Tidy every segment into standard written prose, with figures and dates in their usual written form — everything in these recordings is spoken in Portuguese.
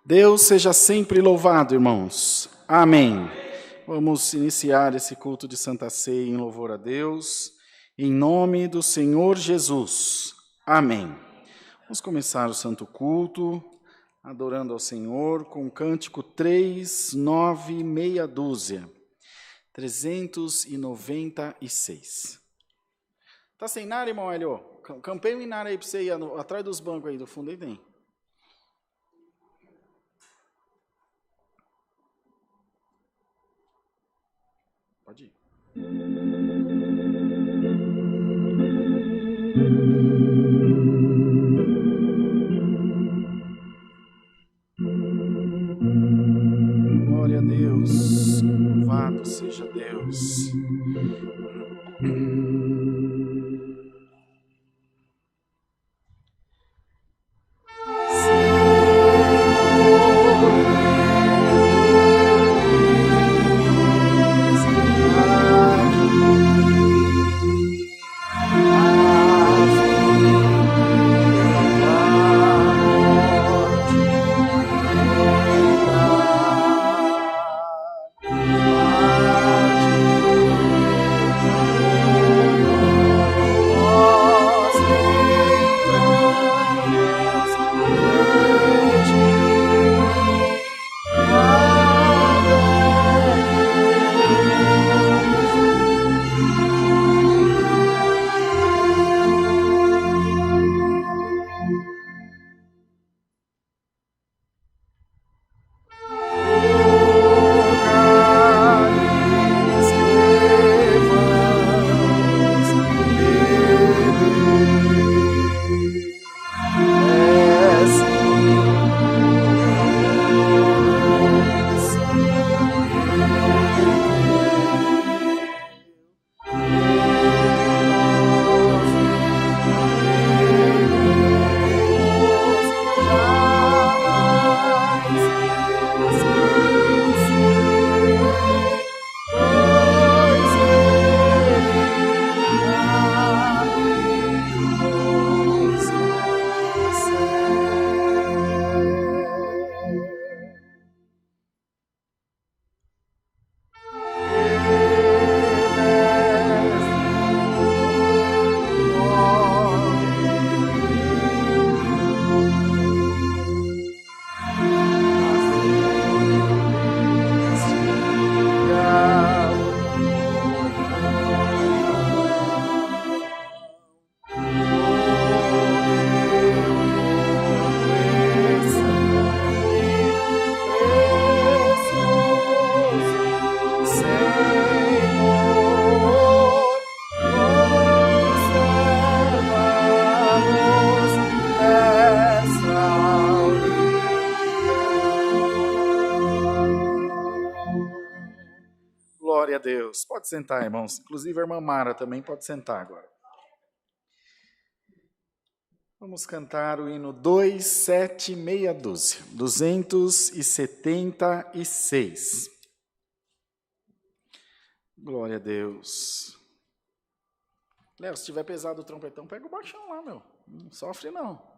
Deus seja sempre louvado, irmãos. Amém. Vamos iniciar esse culto de Santa Ceia em louvor a Deus, em nome do Senhor Jesus. Amém. Vamos começar o santo culto, adorando ao Senhor, com o cântico 396, meia dúzia, 396. Tá sem nada, irmão Hélio? Campeio e nada aí para você ir atrás dos bancos aí do fundo, aí tem. Pode ir. Glória a Deus, louvado seja Deus. Glória a Deus. Pode sentar, irmãos. Inclusive a irmã Mara também pode sentar agora. Vamos cantar o hino 276, meia dúzia, 276. Glória a Deus. Léo, se tiver pesado o trompetão, pega o baixão lá, meu. Não sofre, não.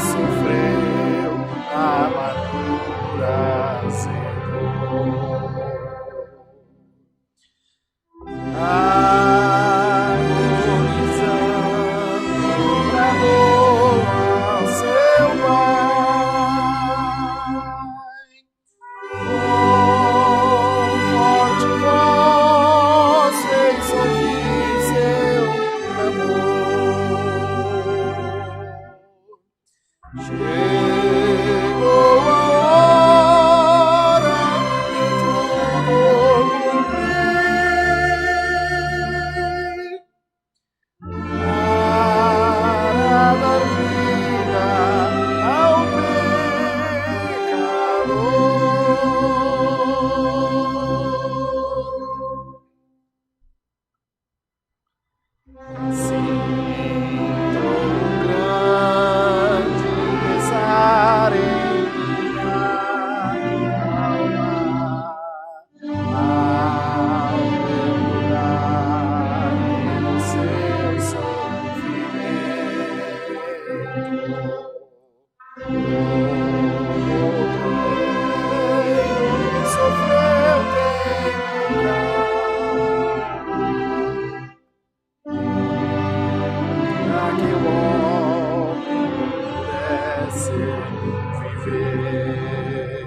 Sofrer Chegou a hora de tudo cumprir, para dar vida ao pecador. Sinto grande pesar em minha alma ao mergulhar no seu sofrimento. Ele sofreu para que o homem pudesse viver.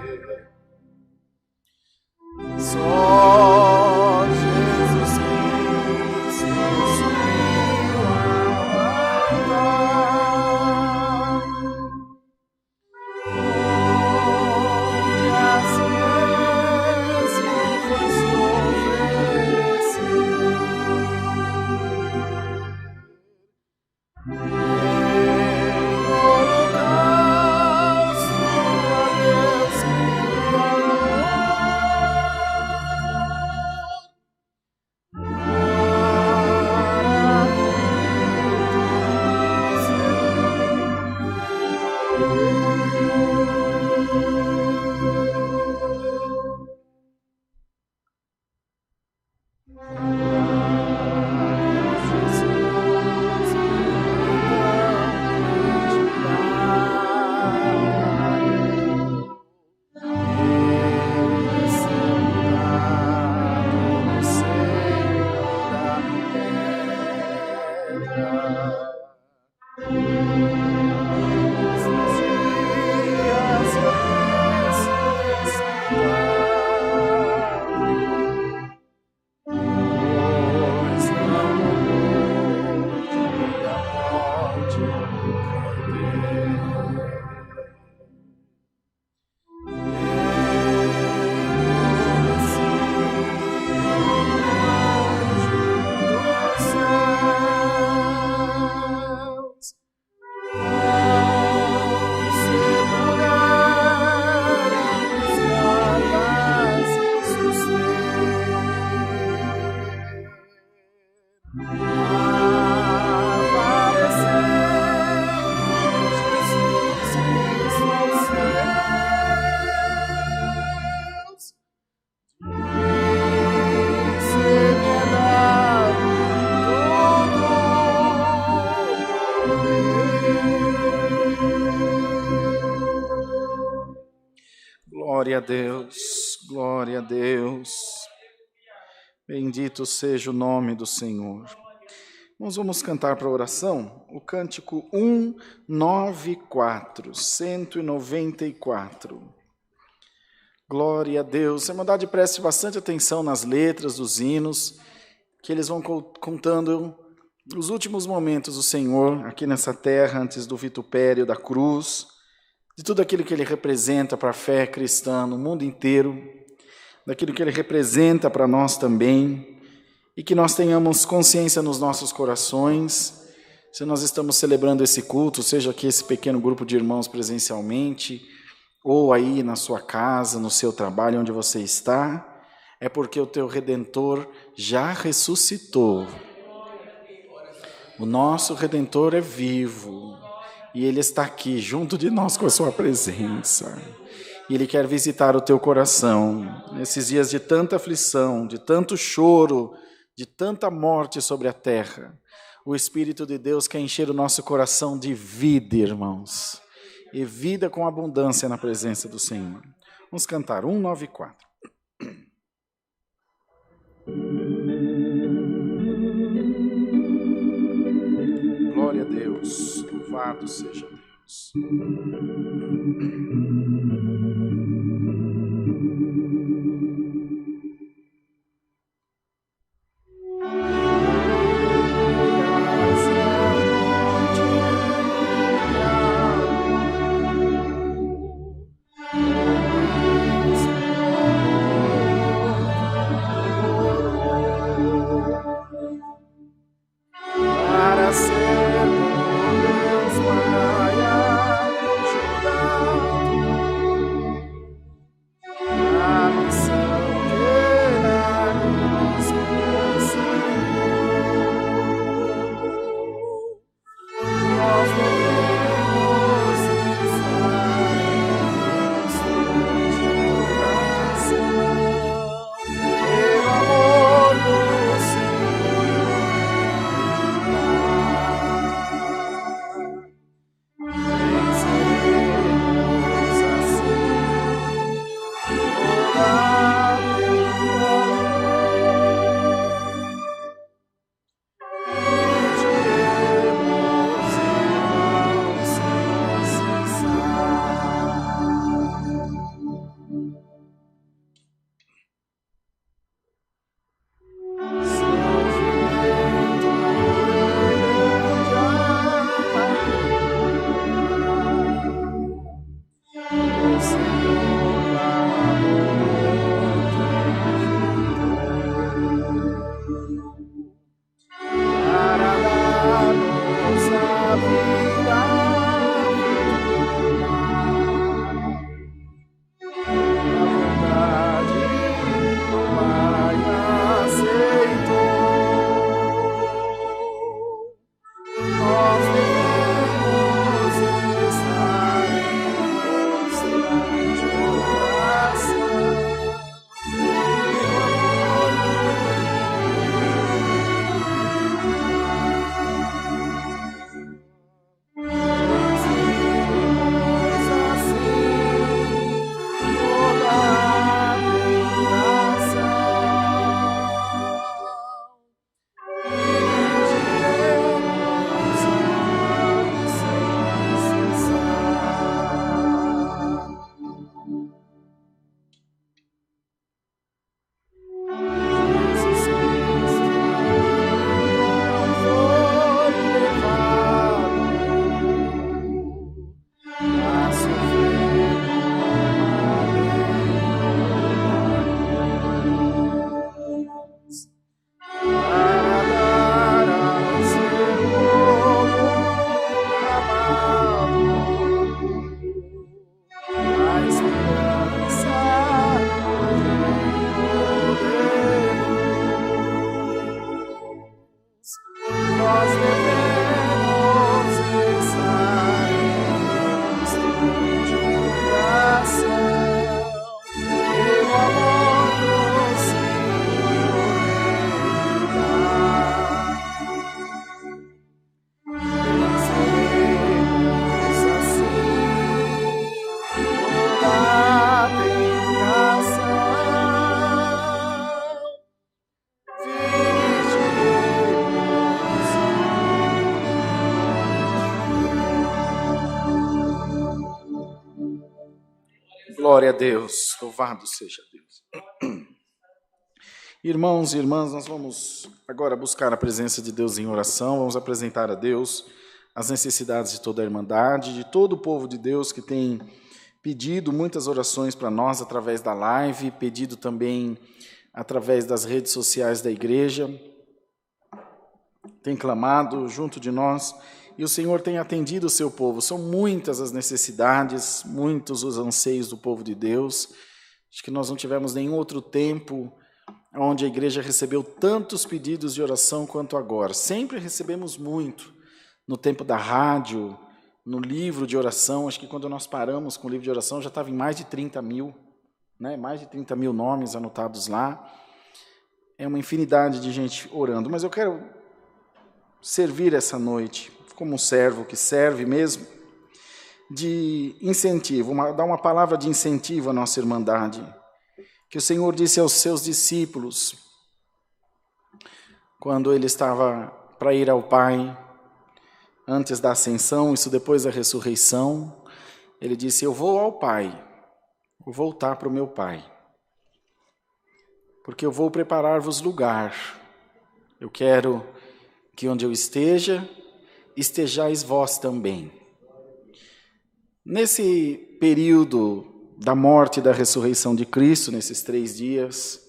Só Jesus Cristo subiu ao altar, onde a ciência foi oferecer. Em holocausto a Deus Glória a Deus, glória a Deus. Bendito seja o nome do Senhor. Nós vamos cantar para a oração o cântico 194, 194. Glória a Deus. Irmandade, preste bastante atenção nas letras dos hinos, que eles vão contando os últimos momentos do Senhor aqui nessa terra, antes do vitupério da cruz, de tudo aquilo que Ele representa para a fé cristã no mundo inteiro, daquilo que Ele representa para nós também, e que nós tenhamos consciência nos nossos corações, se nós estamos celebrando esse culto, seja aqui esse pequeno grupo de irmãos presencialmente, ou aí na sua casa, no seu trabalho, onde você está, é porque o teu Redentor já ressuscitou. O nosso Redentor é vivo, e Ele está aqui, junto de nós, com a sua presença. E Ele quer visitar o teu coração, nesses dias de tanta aflição, de tanto choro, de tanta morte sobre a terra. O Espírito de Deus quer encher o nosso coração de vida, irmãos. E vida com abundância na presença do Senhor. Vamos cantar 194. Glória a Deus, louvado seja Deus. Glória a Deus, louvado seja Deus. Irmãos e irmãs, nós vamos agora buscar a presença de Deus em oração, vamos apresentar a Deus as necessidades de toda a Irmandade, de todo o povo de Deus que tem pedido muitas orações para nós através da live, pedido também através das redes sociais da igreja, tem clamado junto de nós e o Senhor tem atendido o seu povo. São muitas as necessidades, muitos os anseios do povo de Deus. Acho que nós não tivemos nenhum outro tempo onde a igreja recebeu tantos pedidos de oração quanto agora. Sempre recebemos muito. No tempo da rádio, no livro de oração, acho que quando nós paramos com o livro de oração já estava em mais de 30 mil, né? Mais de 30 mil nomes anotados lá. É uma infinidade de gente orando. Mas eu quero servir essa noite, como um servo que serve mesmo, de incentivo, dar uma palavra de incentivo à nossa Irmandade, que o Senhor disse aos seus discípulos, quando ele estava para ir ao Pai, antes da ascensão, isso depois da ressurreição, ele disse, eu vou ao Pai, vou voltar para o meu Pai, porque eu vou preparar-vos lugar, eu quero que onde eu esteja, estejais vós também. Nesse período da morte e da ressurreição de Cristo, nesses 3 dias,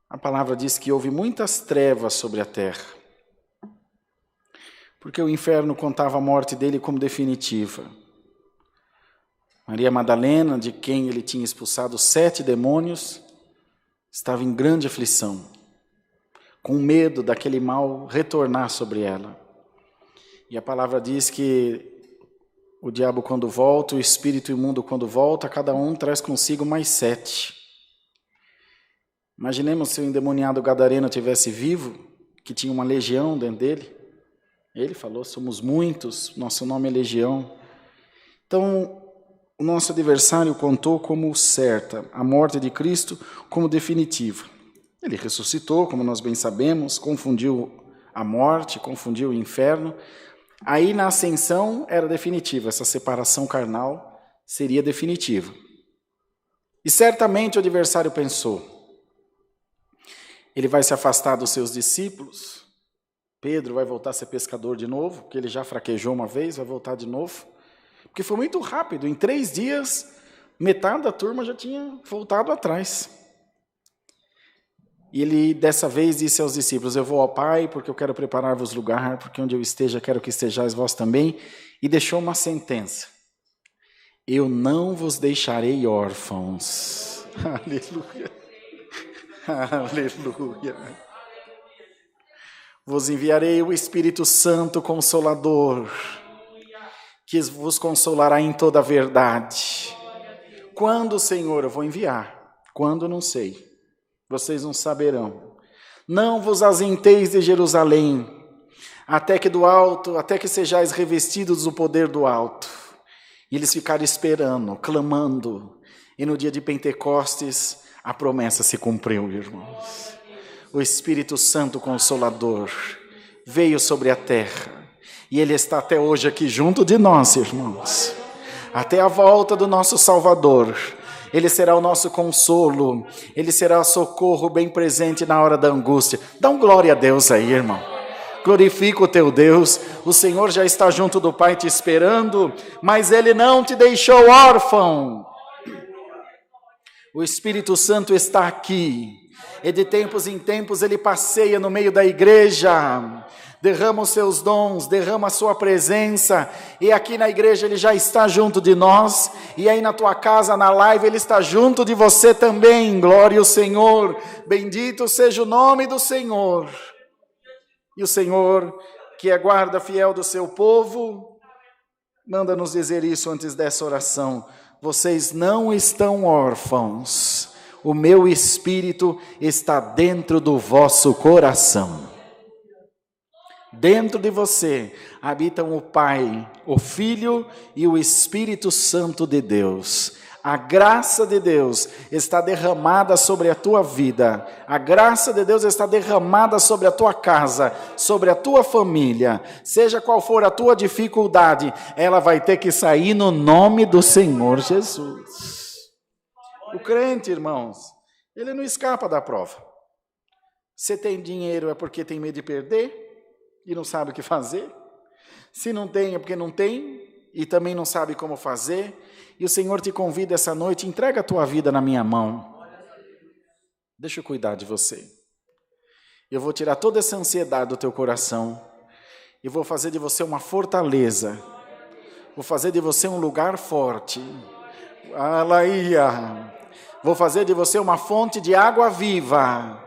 a palavra diz que houve muitas trevas sobre a terra, porque o inferno contava a morte dele como definitiva. Maria Madalena, de quem ele tinha expulsado 7 demônios, estava em grande aflição, com medo daquele mal retornar sobre ela. E a palavra diz que o diabo quando volta, o espírito imundo quando volta, cada um traz consigo mais 7. Imaginemos se o endemoniado gadareno tivesse vivo, que tinha uma legião dentro dele. Ele falou, somos muitos, nosso nome é legião. Então, o nosso adversário contou como certa a morte de Cristo como definitiva. Ele ressuscitou, como nós bem sabemos, confundiu a morte, confundiu o inferno. Aí na ascensão era definitiva, essa separação carnal seria definitiva. E certamente o adversário pensou, ele vai se afastar dos seus discípulos, Pedro vai voltar a ser pescador de novo, porque ele já fraquejou uma vez, vai voltar de novo. Porque foi muito rápido, em 3 dias, metade da turma já tinha voltado atrás. E ele, dessa vez, disse aos discípulos, eu vou ao Pai, porque eu quero preparar-vos lugar, porque onde eu esteja, quero que estejais vós também. E deixou uma sentença. Eu não vos deixarei órfãos. Aleluia. Aleluia. Vos enviarei o Espírito Santo Consolador, que vos consolará em toda a verdade. Quando, Senhor, eu vou enviar? Quando, não sei. Vocês não saberão. Não vos ausenteis de Jerusalém, até que do alto, até que sejais revestidos do poder do alto. E eles ficaram esperando, clamando. E no dia de Pentecostes, a promessa se cumpriu, irmãos. O Espírito Santo Consolador veio sobre a terra. E Ele está até hoje aqui junto de nós, irmãos. Até a volta do nosso Salvador. Ele será o nosso consolo. Ele será o socorro bem presente na hora da angústia. Dá um glória a Deus aí, irmão. Glorifica o teu Deus. O Senhor já está junto do Pai te esperando. Mas Ele não te deixou órfão. O Espírito Santo está aqui. E de tempos em tempos Ele passeia no meio da igreja, derrama os seus dons, derrama a sua presença, e aqui na igreja Ele já está junto de nós, e aí na tua casa, na live, Ele está junto de você também. Glória ao Senhor, bendito seja o nome do Senhor. E o Senhor, que é guarda fiel do seu povo, manda nos dizer isso antes dessa oração: vocês não estão órfãos, o meu Espírito está dentro do vosso coração. Dentro de você habitam o Pai, o Filho e o Espírito Santo de Deus. A graça de Deus está derramada sobre a tua vida. A graça de Deus está derramada sobre a tua casa, sobre a tua família. Seja qual for a tua dificuldade, ela vai ter que sair no nome do Senhor Jesus. O crente, irmãos, ele não escapa da prova. Se tem dinheiro é porque tem medo de perder e não sabe o que fazer. Se não tem é porque não tem e também não sabe como fazer. E o Senhor te convida essa noite, entrega a tua vida na minha mão. Deixa eu cuidar de você. Eu vou tirar toda essa ansiedade do teu coração e vou fazer de você uma fortaleza. Vou fazer de você um lugar forte. Alaia. Vou fazer de você uma fonte de água viva,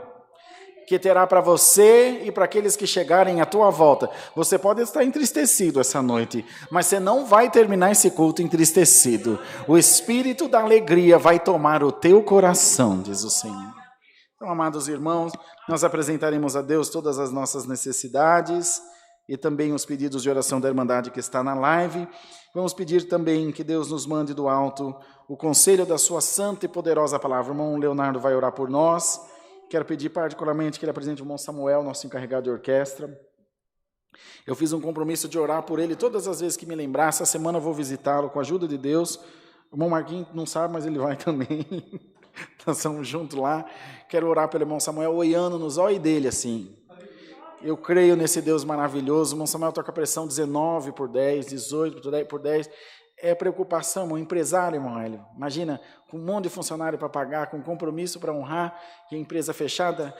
que terá para você e para aqueles que chegarem à tua volta. Você pode estar entristecido essa noite, mas você não vai terminar esse culto entristecido. O Espírito da alegria vai tomar o teu coração, diz o Senhor. Então, amados irmãos, nós apresentaremos a Deus todas as nossas necessidades e também os pedidos de oração da Irmandade que está na live. Vamos pedir também que Deus nos mande do alto o conselho da sua santa e poderosa palavra. O irmão Leonardo vai orar por nós. Quero pedir particularmente que ele apresente o irmão Samuel, nosso encarregado de orquestra. Eu fiz um compromisso de orar por ele todas as vezes que me lembrar. Essa semana eu vou visitá-lo com a ajuda de Deus. O irmão Marquinhos não sabe, mas ele vai também. Nós estamos juntos lá. Quero orar pelo irmão Samuel, olhando nos olhos dele assim. Eu creio nesse Deus maravilhoso. O irmão Samuel toca a pressão 19/10, 18/10. É preocupação, um empresário, irmão Hélio. Imagina, com um monte de funcionário para pagar, com compromisso para honrar, e a empresa fechada.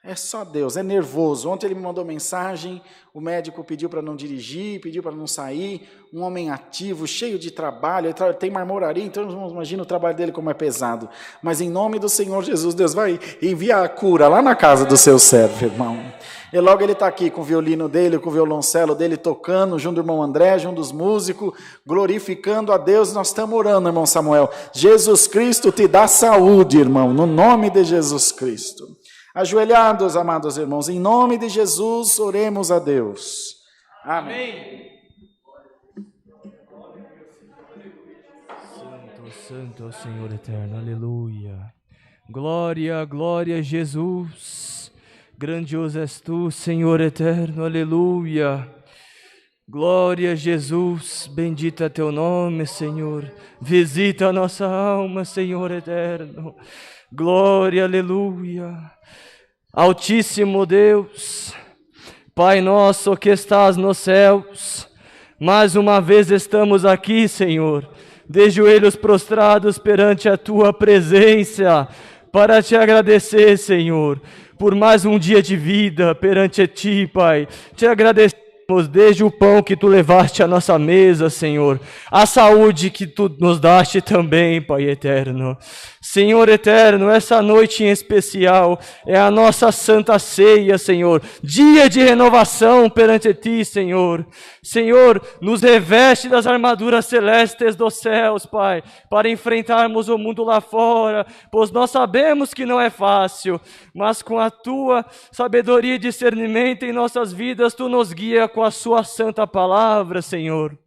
É só Deus, é nervoso. Ontem ele me mandou mensagem, o médico pediu para não dirigir, pediu para não sair. Um homem ativo, cheio de trabalho, ele tem marmoraria, então imagina o trabalho dele como é pesado. Mas em nome do Senhor Jesus, Deus vai enviar a cura lá na casa do seu servo, irmão. E logo ele está aqui com o violino dele, com o violoncelo dele, tocando, junto do irmão André, junto dos músicos, glorificando a Deus. Nós estamos orando, irmão Samuel. Jesus Cristo te dá saúde, irmão, no nome de Jesus Cristo. Ajoelhados, amados irmãos, em nome de Jesus, oremos a Deus. Amém. Santo, Senhor eterno, aleluia. Glória, glória a Jesus. Grandioso és tu, Senhor eterno, aleluia. Glória a Jesus, bendito é teu nome, Senhor. Visita a nossa alma, Senhor eterno. Glória, aleluia. Altíssimo Deus, Pai nosso que estás nos céus, mais uma vez estamos aqui, Senhor, de joelhos prostrados perante a tua presença, para te agradecer, Senhor, por mais um dia de vida perante ti, Pai. Te agradecemos desde o pão que tu levaste à nossa mesa, Senhor, a saúde que tu nos daste também, Pai eterno. Senhor eterno, essa noite em especial é a nossa santa ceia, Senhor, dia de renovação perante ti, Senhor. Senhor, nos reveste das armaduras celestes dos céus, Pai, para enfrentarmos o mundo lá fora, pois nós sabemos que não é fácil, mas com a tua sabedoria e discernimento em nossas vidas, tu nos guia com a sua santa palavra, Senhor.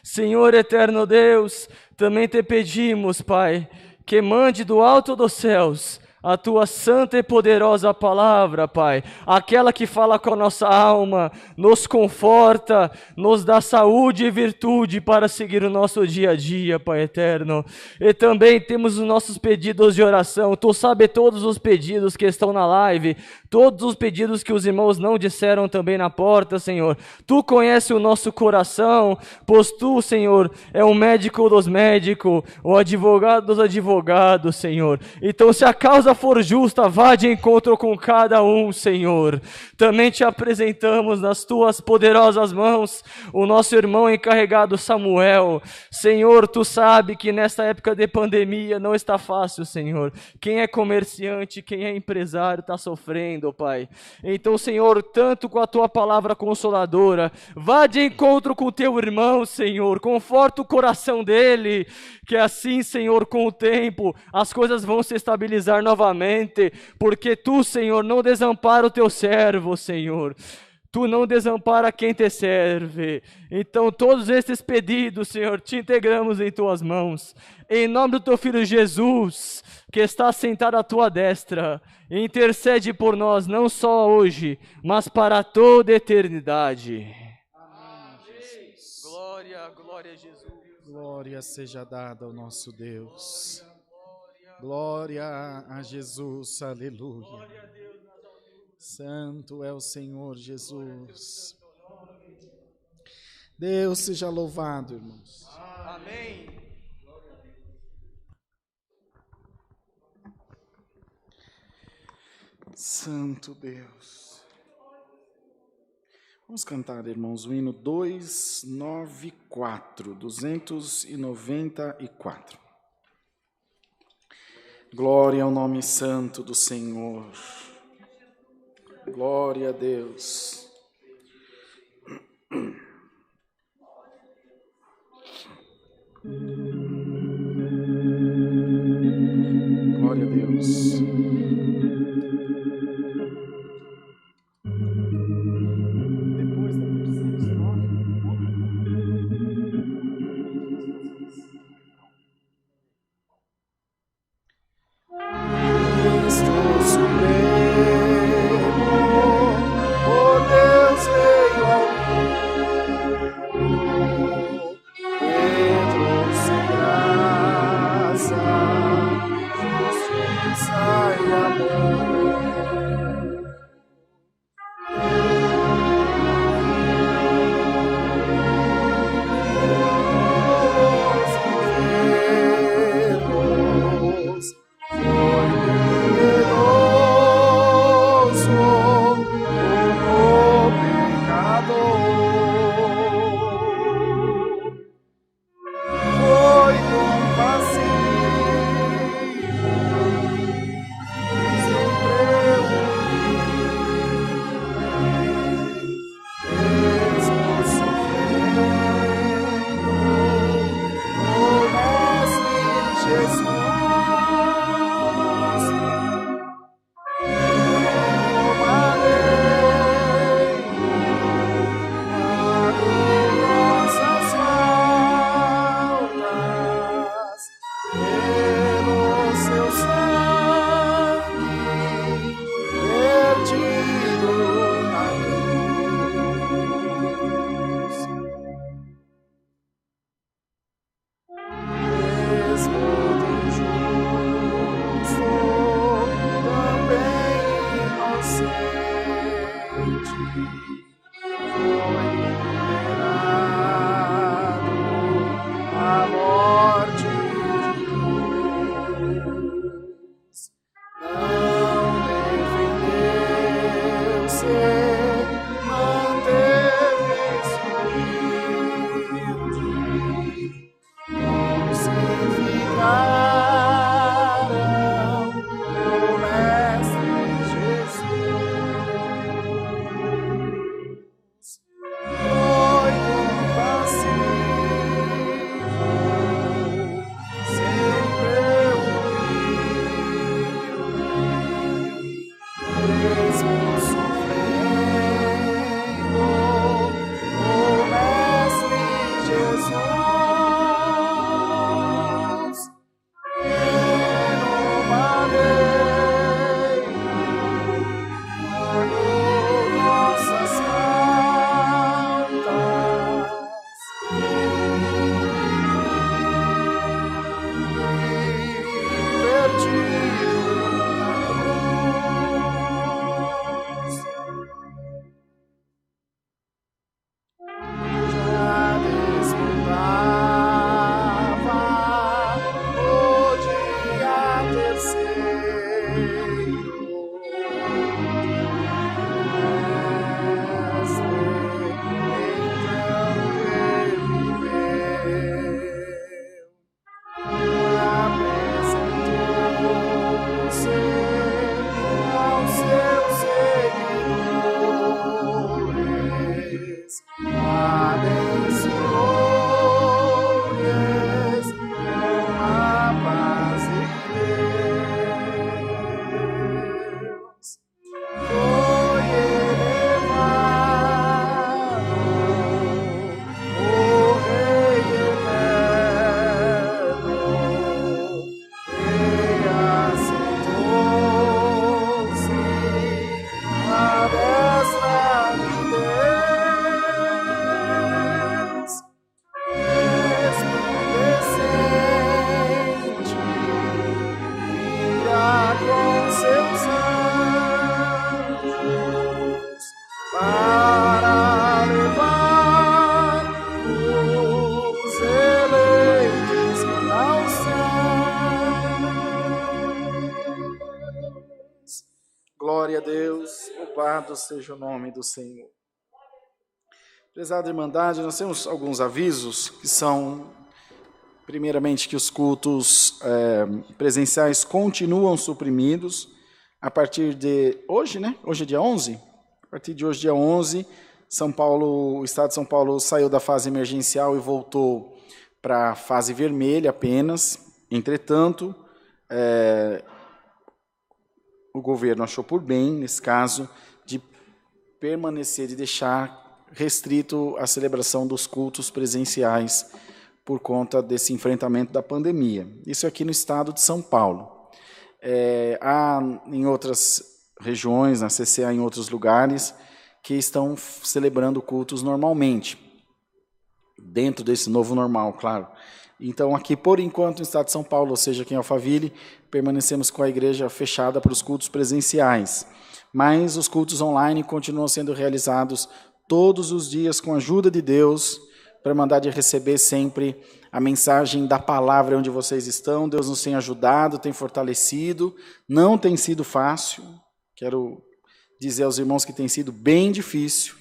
Senhor eterno Deus, também te pedimos, Pai, que mande do alto dos céus a tua santa e poderosa palavra, Pai, aquela que fala com a nossa alma, nos conforta, nos dá saúde e virtude para seguir o nosso dia a dia, Pai eterno. E também temos os nossos pedidos de oração. Tu sabe todos os pedidos que estão na live, todos os pedidos que os irmãos não disseram também na porta, Senhor. Tu conhece o nosso coração, pois tu, Senhor, é o médico dos médicos, o advogado dos advogados, Senhor. Então, se a causa for justa, vá de encontro com cada um, Senhor. Também te apresentamos nas tuas poderosas mãos o nosso irmão encarregado Samuel. Senhor, tu sabe que nesta época de pandemia não está fácil, Senhor. Quem é comerciante, quem é empresário está sofrendo, Pai. Então, Senhor, tanto com a tua palavra consoladora, vá de encontro com o teu irmão, Senhor. Conforta o coração dele, que assim, Senhor, com o tempo as coisas vão se estabilizar novamente, porque tu, Senhor, não desampara o teu servo, Senhor. Tu não desampara quem te serve. Então todos esses pedidos, Senhor, te integramos em tuas mãos. Em nome do teu Filho Jesus, que está sentado à tua destra, intercede por nós, não só hoje, mas para toda a eternidade. Amém, Jesus. Glória, glória a Jesus. Glória seja dada ao nosso Deus. Glória, Glória a Jesus, aleluia. Santo é o Senhor Jesus. Deus seja louvado, irmãos. Amém. Santo Deus. Vamos cantar, irmãos, o hino 294. Glória ao nome santo do Senhor. Glória a Deus. Glória a Deus. Depois da terceira estrofe. Cristo Supremo, o Deus veio ao mundo, Pedro sem graça, justiça e amor. Louvado seja o nome do Senhor. Prezada Irmandade, nós temos alguns avisos que são, primeiramente, que os cultos presenciais continuam suprimidos a partir de hoje, né? Hoje é dia 11? A partir de hoje, dia 11, o Estado de São Paulo saiu da fase emergencial e voltou para a fase vermelha apenas. Entretanto, o governo achou por bem, nesse caso, de permanecer, de deixar restrito a celebração dos cultos presenciais por conta desse enfrentamento da pandemia. Isso aqui no estado de São Paulo. Há em outras regiões, na CCA, em outros lugares, que estão celebrando cultos normalmente, dentro desse novo normal, claro. Então, aqui, por enquanto, no estado de São Paulo, ou seja, aqui em Alphaville, permanecemos com a igreja fechada para os cultos presenciais. Mas os cultos online continuam sendo realizados todos os dias com a ajuda de Deus, para mandar de receber sempre a mensagem da palavra onde vocês estão. Deus nos tem ajudado, tem fortalecido, não tem sido fácil. Quero dizer aos irmãos que tem sido bem difícil,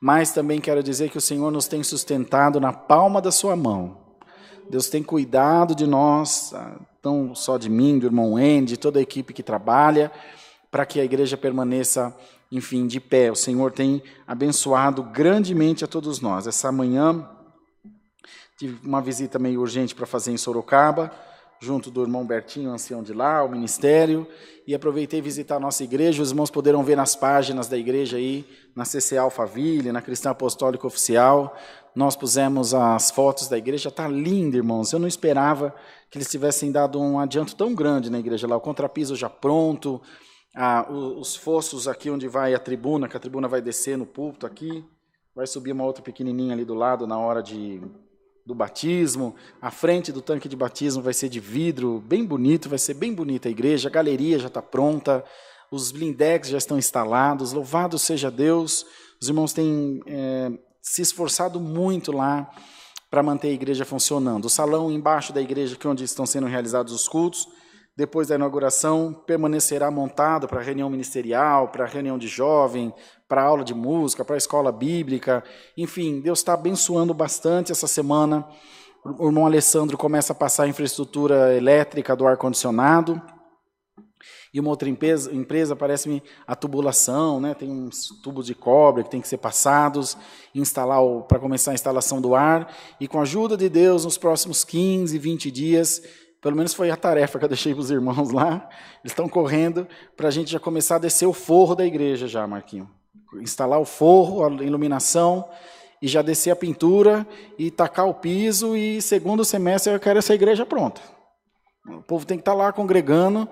mas também quero dizer que o Senhor nos tem sustentado na palma da sua mão. Deus tem cuidado de nós, não só de mim, do irmão Andy, de toda a equipe que trabalha, para que a igreja permaneça, enfim, de pé. O Senhor tem abençoado grandemente a todos nós. Essa manhã, tive uma visita meio urgente para fazer em Sorocaba, junto do irmão Bertinho, ancião de lá, o ministério, e aproveitei visitar a nossa igreja. Os irmãos poderão ver nas páginas da igreja aí, na CCA Alphaville, na Cristã Apostólica Oficial. Nós pusemos as fotos da igreja, está linda, irmãos. Eu não esperava que eles tivessem dado um adianto tão grande na igreja lá. O contrapiso já pronto, os fossos aqui onde vai a tribuna, que a tribuna vai descer no púlpito aqui, vai subir uma outra pequenininha ali do lado na hora do batismo. A frente do tanque de batismo vai ser de vidro, bem bonito, vai ser bem bonita a igreja. A galeria já está pronta, os blindex já estão instalados. Louvado seja Deus. Os irmãos têm se esforçado muito lá para manter a igreja funcionando. O salão embaixo da igreja, que é onde estão sendo realizados os cultos, depois da inauguração, permanecerá montado para reunião ministerial, para reunião de jovem, para aula de música, para a escola bíblica. Enfim, Deus está abençoando bastante essa semana. O irmão Alessandro começa a passar a infraestrutura elétrica do ar-condicionado. E uma outra empresa parece-me a tubulação, né? Tem uns tubos de cobre que tem que ser passados, para começar a instalação do ar. E com a ajuda de Deus, nos próximos 15, 20 dias, pelo menos foi a tarefa que eu deixei para os irmãos lá, eles estão correndo para a gente já começar a descer o forro da igreja já, Marquinho. Instalar o forro, a iluminação, e já descer a pintura, e tacar o piso, e segundo semestre eu quero essa igreja pronta. O povo tem que estar lá congregando,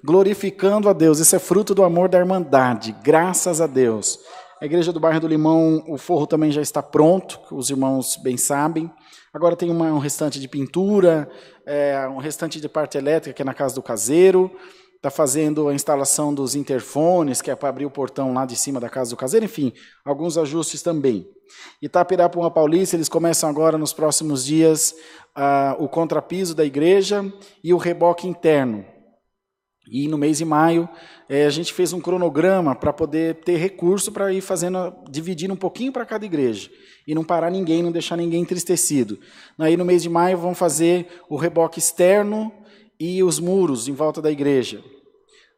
glorificando a Deus. Isso é fruto do amor da irmandade, graças a Deus. A igreja do bairro do Limão, o forro também já está pronto, os irmãos bem sabem. Agora tem um restante de pintura, um restante de parte elétrica, que é na casa do caseiro. Está fazendo a instalação dos interfones, que é para abrir o portão lá de cima da casa do caseiro. Enfim, alguns ajustes também. Itapirapuã Paulista, eles começam agora, nos próximos dias, o contrapiso da igreja e o reboque interno. E no mês de maio, a gente fez um cronograma para poder ter recurso para ir dividindo um pouquinho para cada igreja. E não parar ninguém, não deixar ninguém entristecido. Aí no mês de maio vamos fazer o reboque externo e os muros em volta da igreja.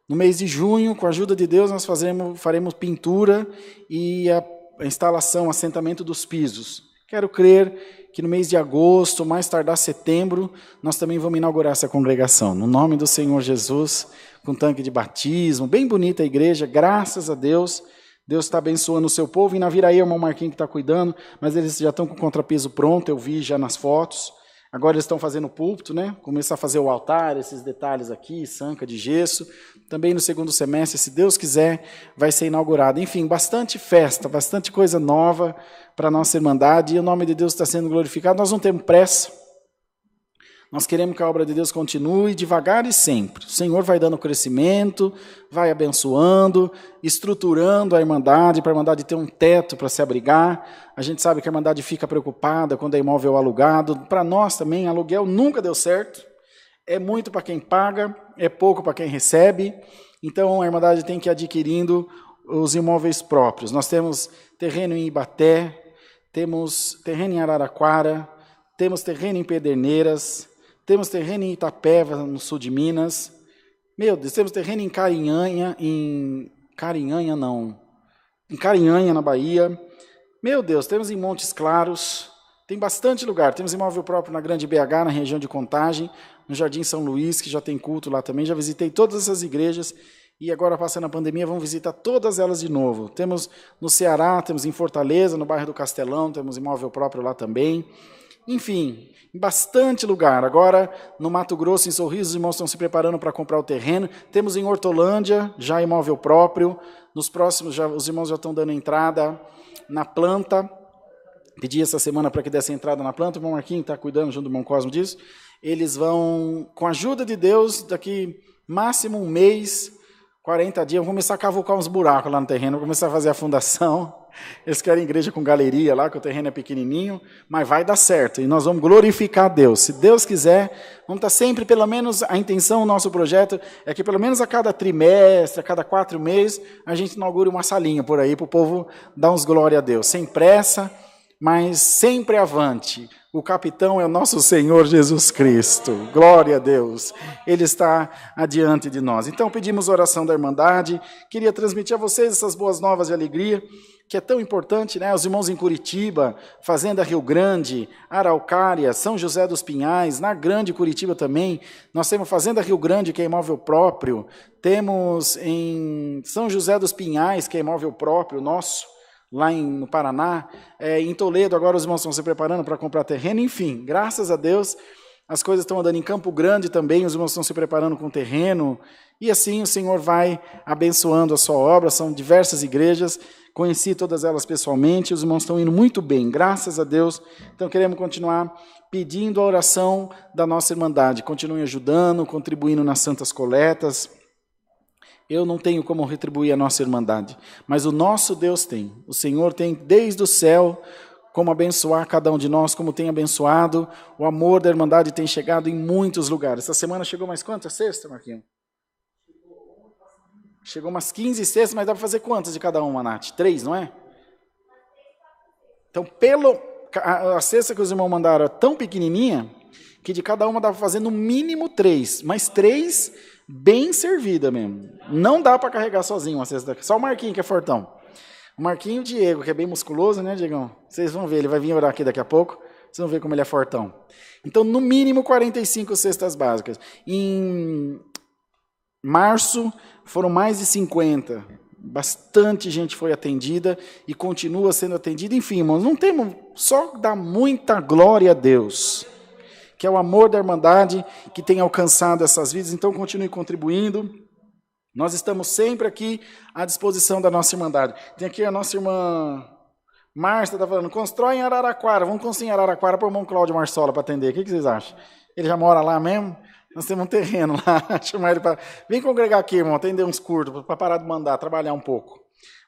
No mês de junho, com a ajuda de Deus, nós faremos pintura e a instalação, o assentamento dos pisos. Quero crer que no mês de agosto, mais tardar setembro, nós também vamos inaugurar essa congregação. No nome do Senhor Jesus, com tanque de batismo, bem bonita a igreja, graças a Deus. Deus está abençoando o seu povo. E na Viraí, o irmão Marquinhos que está cuidando, mas eles já estão com o contrapiso pronto, eu vi já nas fotos. Agora eles estão fazendo o púlpito, né? Começar a fazer o altar, esses detalhes aqui, sanca de gesso. Também no segundo semestre, se Deus quiser, vai ser inaugurado. Enfim, bastante festa, bastante coisa nova para a nossa irmandade. E o nome de Deus está sendo glorificado. Nós não temos pressa. Nós queremos que a obra de Deus continue devagar e sempre. O Senhor vai dando crescimento, vai abençoando, estruturando a irmandade, para a irmandade ter um teto para se abrigar. A gente sabe que a irmandade fica preocupada quando é imóvel alugado. Para nós também, aluguel nunca deu certo. É muito para quem paga, é pouco para quem recebe. Então, a irmandade tem que ir adquirindo os imóveis próprios. Nós temos terreno em Ibaté, temos terreno em Araraquara, temos terreno em Pederneiras, temos terreno em Itapeva, no sul de Minas. Meu Deus, temos terreno em Carinhanha, em Carinhanha, na Bahia. Meu Deus, temos em Montes Claros, tem bastante lugar. Temos imóvel próprio na Grande BH, na região de Contagem, no Jardim São Luís, que já tem culto lá também. Já visitei todas essas igrejas e agora, passando a pandemia, vamos visitar todas elas de novo. Temos no Ceará, temos em Fortaleza, no bairro do Castelão, temos imóvel próprio lá também. Enfim, em bastante lugar. Agora, no Mato Grosso, em Sorriso, os irmãos estão se preparando para comprar o terreno. Temos em Hortolândia, já imóvel próprio. Nos próximos, os irmãos já estão dando entrada na planta. Pedi essa semana para que desse entrada na planta. O irmão Marquinhos está cuidando, junto do irmão Cosmo, disso. Eles vão, com a ajuda de Deus, daqui máximo um mês, 40 dias, vão começar a cavucar uns buracos lá no terreno, vão começar a fazer a fundação. Eles querem igreja com galeria lá, que o terreno é pequenininho, mas vai dar certo. E nós vamos glorificar a Deus. Se Deus quiser, vamos estar sempre, pelo menos, a intenção do nosso projeto é que pelo menos a cada trimestre, a cada 4 meses, a gente inaugure uma salinha por aí, para o povo dar uns glória a Deus. Sem pressa, mas sempre avante. O capitão é o nosso Senhor Jesus Cristo. Glória a Deus. Ele está adiante de nós. Então, pedimos oração da Irmandade. Queria transmitir a vocês essas boas novas de alegria, que é tão importante, né? Os irmãos em Curitiba, Fazenda Rio Grande, Araucária, São José dos Pinhais, na Grande Curitiba também. Nós temos Fazenda Rio Grande, que é imóvel próprio. Temos em São José dos Pinhais, que é imóvel próprio nosso, lá no Paraná, em Toledo, agora os irmãos estão se preparando para comprar terreno, enfim, graças a Deus, as coisas estão andando. Em Campo Grande também, os irmãos estão se preparando com terreno, e assim o Senhor vai abençoando a sua obra. São diversas igrejas, conheci todas elas pessoalmente, os irmãos estão indo muito bem, graças a Deus. Então queremos continuar pedindo a oração da nossa Irmandade, continuem ajudando, contribuindo nas santas coletas. Eu não tenho como retribuir a nossa Irmandade, mas o nosso Deus tem. O Senhor tem desde o céu como abençoar cada um de nós, como tem abençoado. O amor da Irmandade tem chegado em muitos lugares. Essa semana chegou mais quantas? Sexta, Marquinhos? Chegou umas 15 cestas, mas dá para fazer quantas de cada uma, Nath? 3, não é? Então, a cesta que os irmãos mandaram é tão pequenininha, que de cada uma dá para fazer no mínimo 3, mas 3 bem servida mesmo. Não dá para carregar sozinho uma cesta daqui. Só o Marquinhos que é fortão. O Marquinhos e o Diego, que é bem musculoso, né, Diegão? Vocês vão ver, ele vai vir orar aqui daqui a pouco. Vocês vão ver como ele é fortão. Então, no mínimo 45 cestas básicas. Em março, foram mais de 50. Bastante gente foi atendida e continua sendo atendida. Enfim, irmãos, não temos, só dar muita glória a Deus, que é o amor da Irmandade que tem alcançado essas vidas. Então, continue contribuindo. Nós estamos sempre aqui à disposição da nossa Irmandade. Tem aqui a nossa irmã Márcia, está falando, constrói em Araraquara. Vamos construir em Araraquara para o irmão Cláudio Marsola para atender. O que vocês acham? Ele já mora lá mesmo? Nós temos um terreno lá. Chamar ele para... Vem congregar aqui, irmão, atender uns curtos, para parar de mandar, trabalhar um pouco.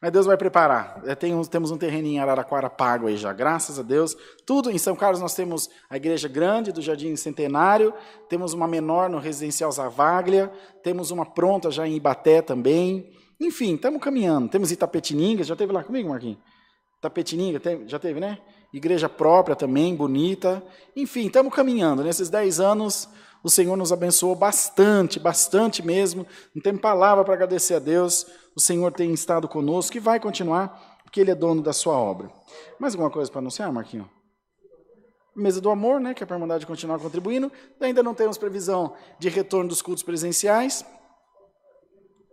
Mas Deus vai preparar. Temos um terreninho em Araraquara pago aí já, graças a Deus. Tudo em São Carlos nós temos a igreja grande do Jardim Centenário, temos uma menor no Residencial Zavaglia, temos uma pronta já em Ibaté também. Enfim, estamos caminhando. Temos Itapetininga, já teve lá comigo, Marquinhos? Itapetininga, já teve, né? Igreja própria também, bonita. Enfim, estamos caminhando. Nesses 10 anos, o Senhor nos abençoou bastante, bastante mesmo. Não tem palavra para agradecer a Deus. O Senhor tem estado conosco e vai continuar, porque Ele é dono da sua obra. Mais alguma coisa para anunciar, Marquinhos? Mesa do Amor, né, que é para a Irmandade continuar contribuindo. Ainda não temos previsão de retorno dos cultos presenciais.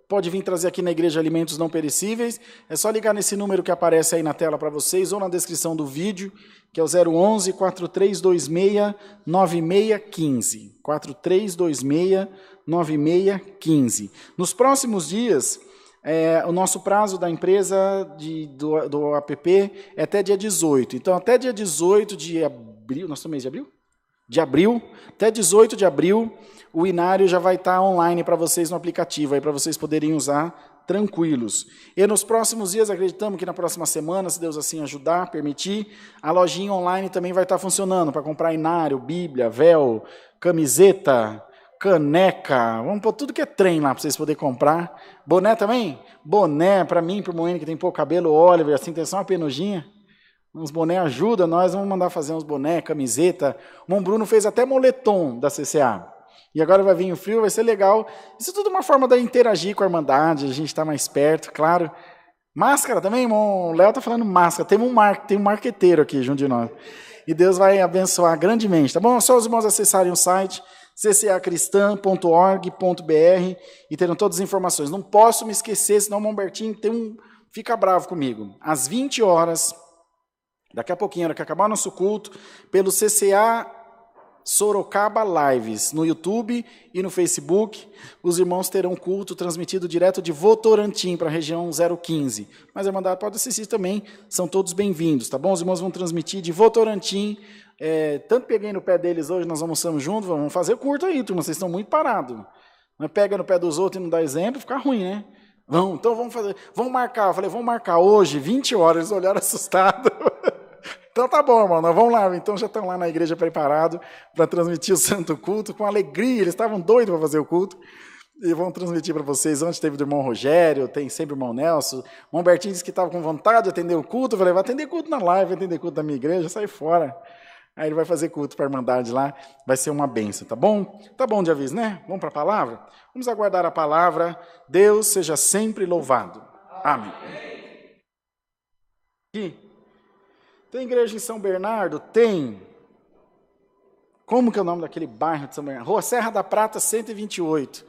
Pode vir trazer aqui na igreja alimentos não perecíveis. É só ligar nesse número que aparece aí na tela para vocês, ou na descrição do vídeo, que é o 011-4326-9615. 4326-9615. Nos próximos dias, o nosso prazo da empresa do app é até dia 18. Então, até dia 18 de abril, nós estamos no mês de abril? De abril, até 18 de abril, o Inário já vai estar online para vocês no aplicativo, aí para vocês poderem usar tranquilos. E nos próximos dias, acreditamos que na próxima semana, se Deus assim ajudar, permitir, a lojinha online também vai estar funcionando para comprar Inário, Bíblia, véu, camiseta, caneca, vamos pôr tudo que é trem lá para vocês poderem comprar. Boné também? Boné, para mim, para o Moene que tem pouco cabelo, Oliver, assim, tem só uma penugem. Uns boné ajuda, nós vamos mandar fazer uns boné, camiseta. O Mom Bruno fez até moletom da CCA. E agora vai vir o frio, vai ser legal. Isso é tudo uma forma de interagir com a Irmandade, a gente está mais perto, claro. Máscara também, irmão? O Léo está falando máscara. Tem um marqueteiro aqui junto de nós. E Deus vai abençoar grandemente, tá bom? É só os irmãos acessarem o site ccacristã.org.br e terão todas as informações. Não posso me esquecer, senão o Mombertinho fica bravo comigo. Às 20 horas, daqui a pouquinho, na hora que acabar o nosso culto, pelo CCA Sorocaba Lives, no YouTube e no Facebook, os irmãos terão culto transmitido direto de Votorantim, para a região 015. Mas a Irmandade pode assistir também, são todos bem-vindos, tá bom? Os irmãos vão transmitir de Votorantim, tanto peguei no pé deles hoje, nós almoçamos juntos, vamos fazer curto aí, turma, vocês estão muito parados. Não pega no pé dos outros e não dá exemplo, fica ruim, né? Então vamos fazer, vamos marcar. Eu falei, vamos marcar hoje, 20 horas, eles olharam assustados. Então tá bom, irmão, nós vamos lá. Então já estão lá na igreja preparados para transmitir o santo culto com alegria. Eles estavam doidos para fazer o culto. E vão transmitir para vocês. Antes teve do irmão Rogério, tem sempre o irmão Nelson. O irmão Bertinho disse que estava com vontade de atender o culto. Eu falei, vai atender culto na live, vai atender culto da minha igreja, sai fora. Aí ele vai fazer culto para a Irmandade lá. Vai ser uma bênção, tá bom? Tá bom de aviso, né? Vamos para a palavra? Vamos aguardar a palavra. Deus seja sempre louvado. Amém. Aqui. Tem igreja em São Bernardo? Tem. Como que é o nome daquele bairro de São Bernardo? Rua Serra da Prata, 128.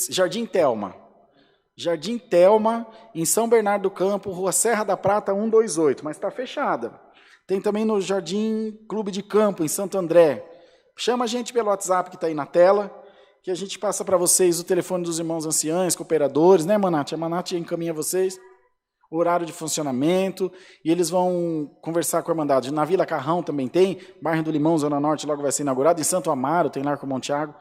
Jardim Telma. Jardim Telma, em São Bernardo do Campo, Rua Serra da Prata, 128, mas está fechada. Tem também no Jardim Clube de Campo, em Santo André. Chama a gente pelo WhatsApp que está aí na tela, que a gente passa para vocês o telefone dos irmãos anciães, cooperadores, né, Manati? A Manati encaminha vocês o horário de funcionamento, e eles vão conversar com a Irmandade. Na Vila Carrão também tem, bairro do Limão, Zona Norte, logo vai ser inaugurado. Em Santo Amaro, tem lá com o Montiago.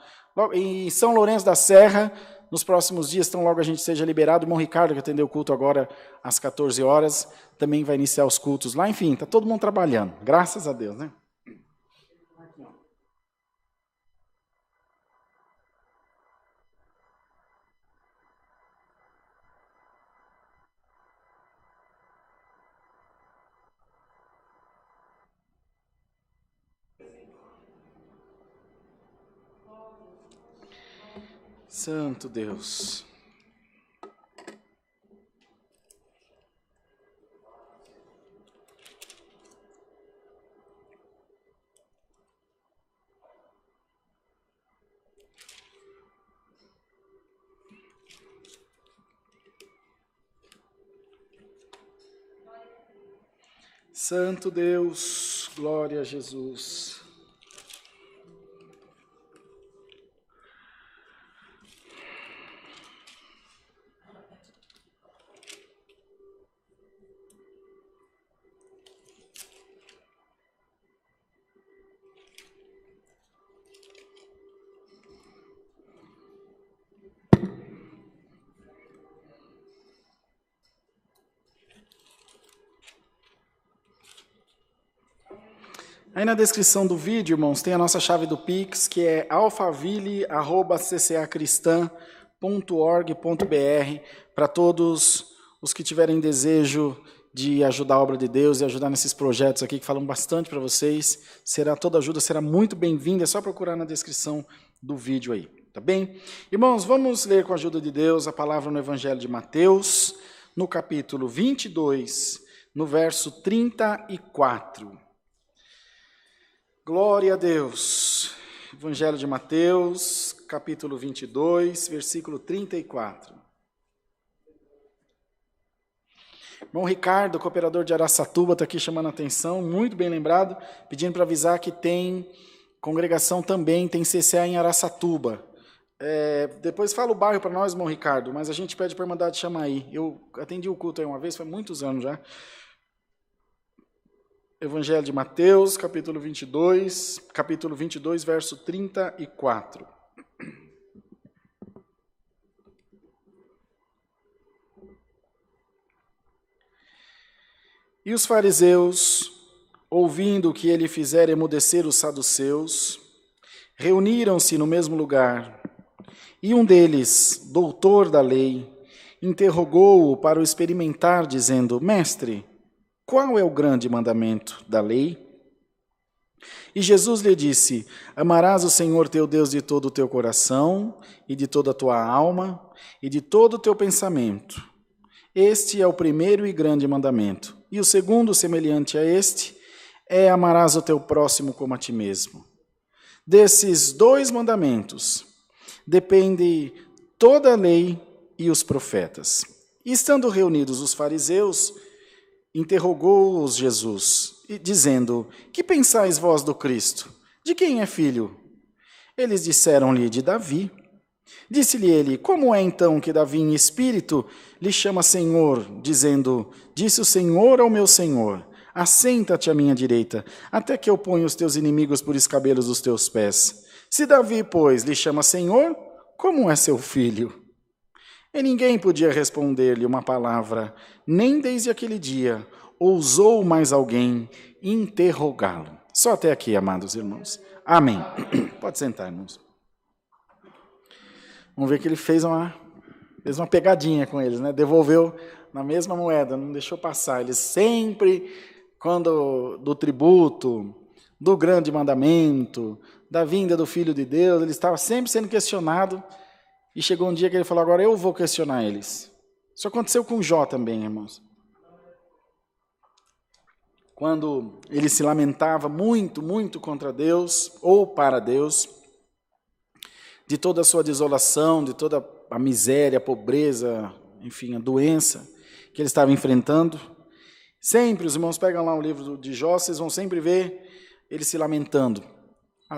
Em São Lourenço da Serra, nos próximos dias, então logo a gente seja liberado. O irmão Ricardo, que atendeu o culto agora às 14 horas, também vai iniciar os cultos lá. Enfim, está todo mundo trabalhando, graças a Deus, né? Santo Deus. Santo Deus, glória a Jesus. Aí na descrição do vídeo, irmãos, tem a nossa chave do Pix, que é alfaville@ccacristã.org.br, para todos os que tiverem desejo de ajudar a obra de Deus e ajudar nesses projetos aqui, que falam bastante para vocês. Toda ajuda será muito bem-vinda, é só procurar na descrição do vídeo aí, tá bem? Irmãos, vamos ler com a ajuda de Deus a palavra no Evangelho de Mateus, no capítulo 22, no verso 34. Glória a Deus. Evangelho de Mateus, capítulo 22, versículo 34. Irmão Ricardo, cooperador de Araçatuba, está aqui chamando a atenção, muito bem lembrado, pedindo para avisar que tem congregação também, tem CCA em Araçatuba. Depois fala o bairro para nós, irmão Ricardo, mas a gente pede para a Irmandade chamar aí. Eu atendi o culto aí uma vez, foi muitos anos já. Evangelho de Mateus, capítulo 22, verso 34. E os fariseus, ouvindo que ele fizera emudecer os saduceus, reuniram-se no mesmo lugar, e um deles, doutor da lei, interrogou-o para o experimentar, dizendo: Mestre, qual é o grande mandamento da lei? E Jesus lhe disse: Amarás o Senhor teu Deus de todo o teu coração, e de toda a tua alma, e de todo o teu pensamento. Este é o primeiro e grande mandamento. E o segundo, semelhante a este, é: amarás o teu próximo como a ti mesmo. Desses dois mandamentos depende toda a lei e os profetas. E estando reunidos os fariseus, interrogou-os Jesus, dizendo: Que pensais vós do Cristo? De quem é filho? Eles disseram-lhe: de Davi. Disse-lhe ele: Como é então que Davi em espírito lhe chama Senhor, dizendo: Disse o Senhor ao meu Senhor: Assenta-te à minha direita, até que eu ponha os teus inimigos por escabelos dos teus pés. Se Davi, pois, lhe chama Senhor, como é seu filho? E ninguém podia responder-lhe uma palavra, nem desde aquele dia ousou mais alguém interrogá-lo. Só até aqui, amados irmãos. Amém. Pode sentar, irmãos. Vamos ver que ele fez uma pegadinha com eles, né? Devolveu na mesma moeda, não deixou passar. Eles sempre, quando do tributo, do grande mandamento, da vinda do Filho de Deus, ele estava sempre sendo questionado. E chegou um dia que ele falou: agora eu vou questionar eles. Isso aconteceu com Jó também, irmãos. Quando ele se lamentava muito, muito contra Deus, ou para Deus, de toda a sua desolação, de toda a miséria, a pobreza, enfim, a doença que ele estava enfrentando. Sempre, os irmãos pegam lá o livro de Jó, vocês vão sempre ver ele se lamentando.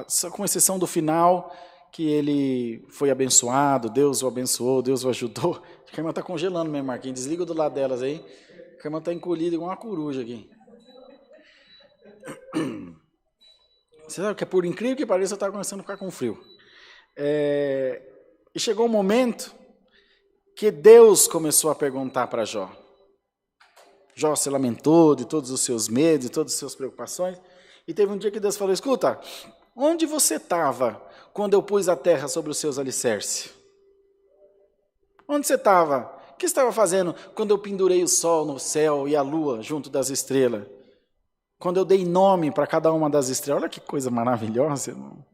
Só com exceção do final, que ele foi abençoado, Deus o abençoou, Deus o ajudou. A irmã está congelando mesmo, Marquinhos. Desliga do lado delas aí. A irmã está encolhida igual uma coruja aqui. Você sabe que, por incrível que pareça, eu estava começando a ficar com frio. E chegou um momento que Deus começou a perguntar para Jó. Jó se lamentou de todos os seus medos, de todas as suas preocupações. E teve um dia que Deus falou: escuta, onde você estava quando eu pus a terra sobre os seus alicerces? Onde você estava? O que estava fazendo quando eu pendurei o sol no céu e a lua junto das estrelas? Quando eu dei nome para cada uma das estrelas? Olha que coisa maravilhosa, irmão.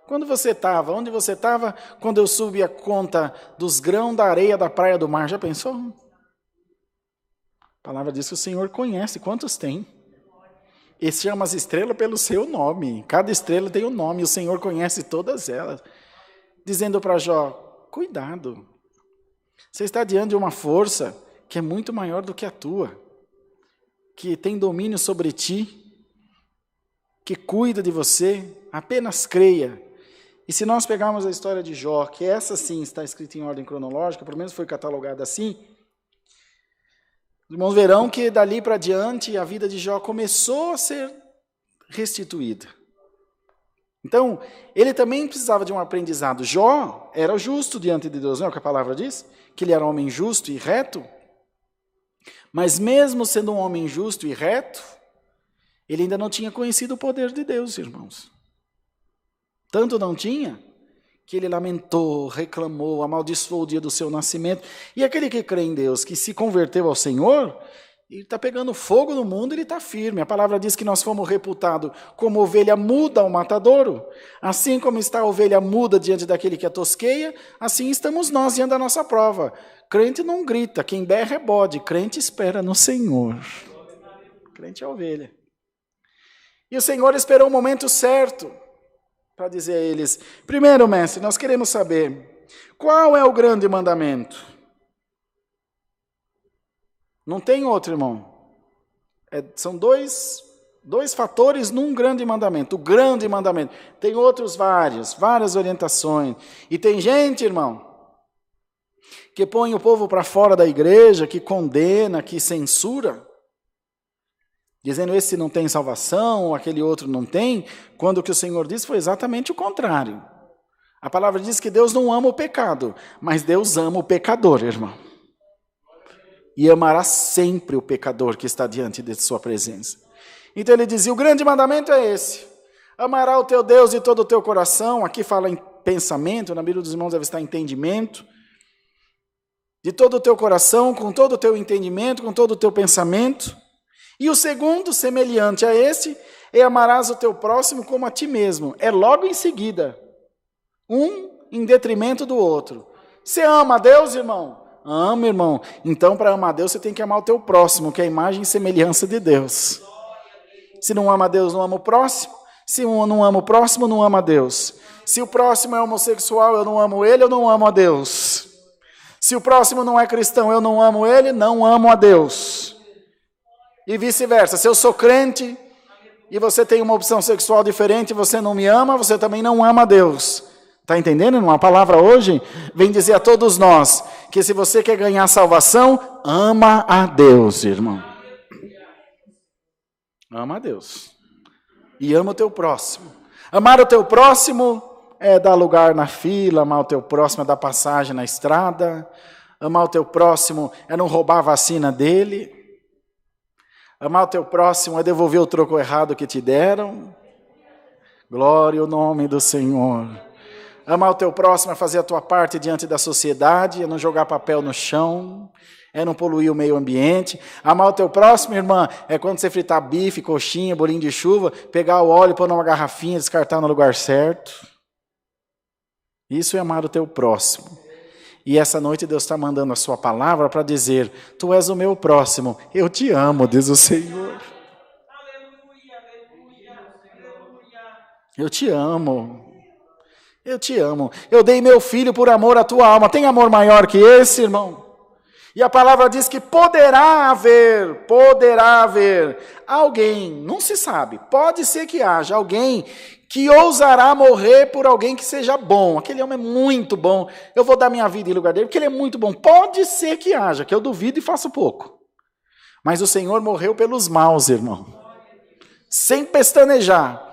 Onde você estava quando eu subi a conta dos grãos da areia da praia do mar? Já pensou? A palavra diz que o Senhor conhece quantos tem. E chama as estrelas pelo seu nome. Cada estrela tem um nome, o Senhor conhece todas elas. Dizendo para Jó: cuidado. Você está diante de uma força que é muito maior do que a tua, que tem domínio sobre ti, que cuida de você. Apenas creia. E se nós pegarmos a história de Jó, que essa sim está escrita em ordem cronológica, pelo menos foi catalogada assim, os irmãos verão que dali para diante a vida de Jó começou a ser restituída. Então, ele também precisava de um aprendizado. Jó era justo diante de Deus, não é o que a palavra diz? Que ele era um homem justo e reto. Mas mesmo sendo um homem justo e reto, ele ainda não tinha conhecido o poder de Deus, irmãos. Tanto não tinha, que ele lamentou, reclamou, amaldiçoou o dia do seu nascimento. E aquele que crê em Deus, que se converteu ao Senhor, ele está pegando fogo no mundo, ele está firme. A palavra diz que nós fomos reputados como ovelha muda ao matadouro. Assim como está a ovelha muda diante daquele que a tosqueia, assim estamos nós diante da nossa prova. Crente não grita, quem berra é bode, crente espera no Senhor. Crente é ovelha. E o Senhor esperou o momento certo para dizer a eles: primeiro, mestre, nós queremos saber qual é o grande mandamento. Não tem outro, irmão. São dois fatores num grande mandamento. O grande mandamento. Tem outros várias orientações. E tem gente, irmão, que põe o povo para fora da igreja, que condena, que censura, dizendo esse não tem salvação, ou aquele outro não tem, quando o que o Senhor disse foi exatamente o contrário. A palavra diz que Deus não ama o pecado, mas Deus ama o pecador, irmão. E amará sempre o pecador que está diante de sua presença. Então ele dizia, o grande mandamento é esse: Amará o teu Deus de todo o teu coração, aqui fala em pensamento, na Bíblia dos irmãos deve estar entendimento. De todo o teu coração, com todo o teu entendimento, com todo o teu pensamento. E o segundo, semelhante a este, é amarás o teu próximo como a ti mesmo. É logo em seguida, um em detrimento do outro. Você ama a Deus, irmão? Ama, irmão. Então, para amar a Deus, você tem que amar o teu próximo, que é a imagem e semelhança de Deus. Se não ama a Deus, não ama o próximo. Se um não ama o próximo, não ama a Deus. Se o próximo é homossexual, eu não amo ele, eu não amo a Deus. Se o próximo não é cristão, eu não amo ele, não amo a Deus. E vice-versa. Se eu sou crente e você tem uma opção sexual diferente e você não me ama, você também não ama a Deus. Está entendendo? Uma palavra hoje vem dizer a todos nós que se você quer ganhar salvação, ama a Deus, irmão. Ama a Deus. E ama o teu próximo. Amar o teu próximo é dar lugar na fila, amar o teu próximo é dar passagem na estrada, amar o teu próximo é não roubar a vacina dele, amar o teu próximo é devolver o troco errado que te deram. Glória ao nome do Senhor. Amar o teu próximo é fazer a tua parte diante da sociedade, é não jogar papel no chão, é não poluir o meio ambiente. Amar o teu próximo, irmã, é quando você fritar bife, coxinha, bolinho de chuva, pegar o óleo, pôr numa garrafinha, descartar no lugar certo. Isso é amar o teu próximo. E essa noite Deus está mandando a sua palavra para dizer, tu és o meu próximo, eu te amo, diz o Senhor. Eu te amo. Eu te amo. Eu dei meu filho por amor à tua alma. Tem amor maior que esse, irmão? E a palavra diz que poderá haver alguém, não se sabe, pode ser que haja alguém que ousará morrer por alguém que seja bom. Aquele homem é muito bom, eu vou dar minha vida em lugar dele, porque ele é muito bom. Pode ser que haja, que eu duvido e faço pouco. Mas o Senhor morreu pelos maus, irmão. Sem pestanejar.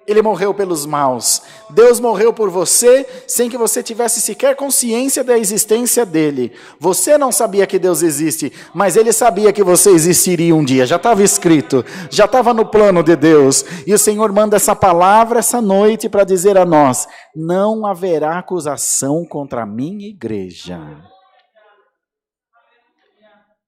Ele morreu pelos maus. Deus morreu por você sem que você tivesse sequer consciência da existência dele. Você não sabia que Deus existe, mas ele sabia que você existiria um dia. Já estava escrito, já estava no plano de Deus. E o Senhor manda essa palavra essa noite para dizer a nós, não haverá acusação contra a minha igreja.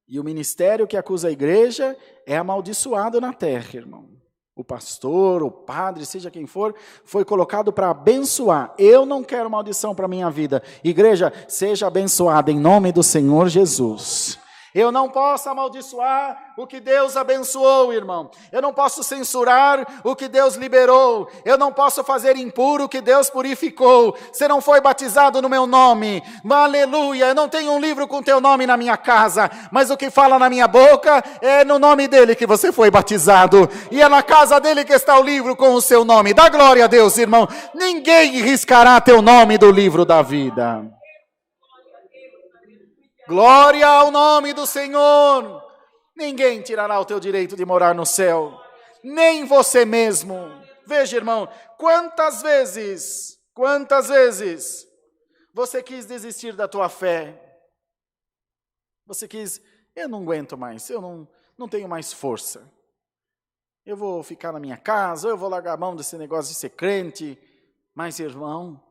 E o ministério que acusa a igreja é amaldiçoado na terra, irmão. O pastor, o padre, seja quem for, foi colocado para abençoar. Eu não quero maldição para a minha vida. Igreja, seja abençoada em nome do Senhor Jesus. Eu não posso amaldiçoar o que Deus abençoou, irmão. Eu não posso censurar o que Deus liberou. Eu não posso fazer impuro o que Deus purificou. Você não foi batizado no meu nome. Aleluia. Eu não tenho um livro com teu nome na minha casa. Mas o que fala na minha boca é no nome dele que você foi batizado. E é na casa dele que está o livro com o seu nome. Dá glória a Deus, irmão. Ninguém riscará teu nome do livro da vida. Glória ao nome do Senhor. Ninguém tirará o teu direito de morar no céu, nem você mesmo. Veja, irmão, quantas vezes você quis desistir da tua fé? Você quis, eu não aguento mais, eu não tenho mais força. Eu vou ficar na minha casa, eu vou largar a mão desse negócio de ser crente. Mas, irmão,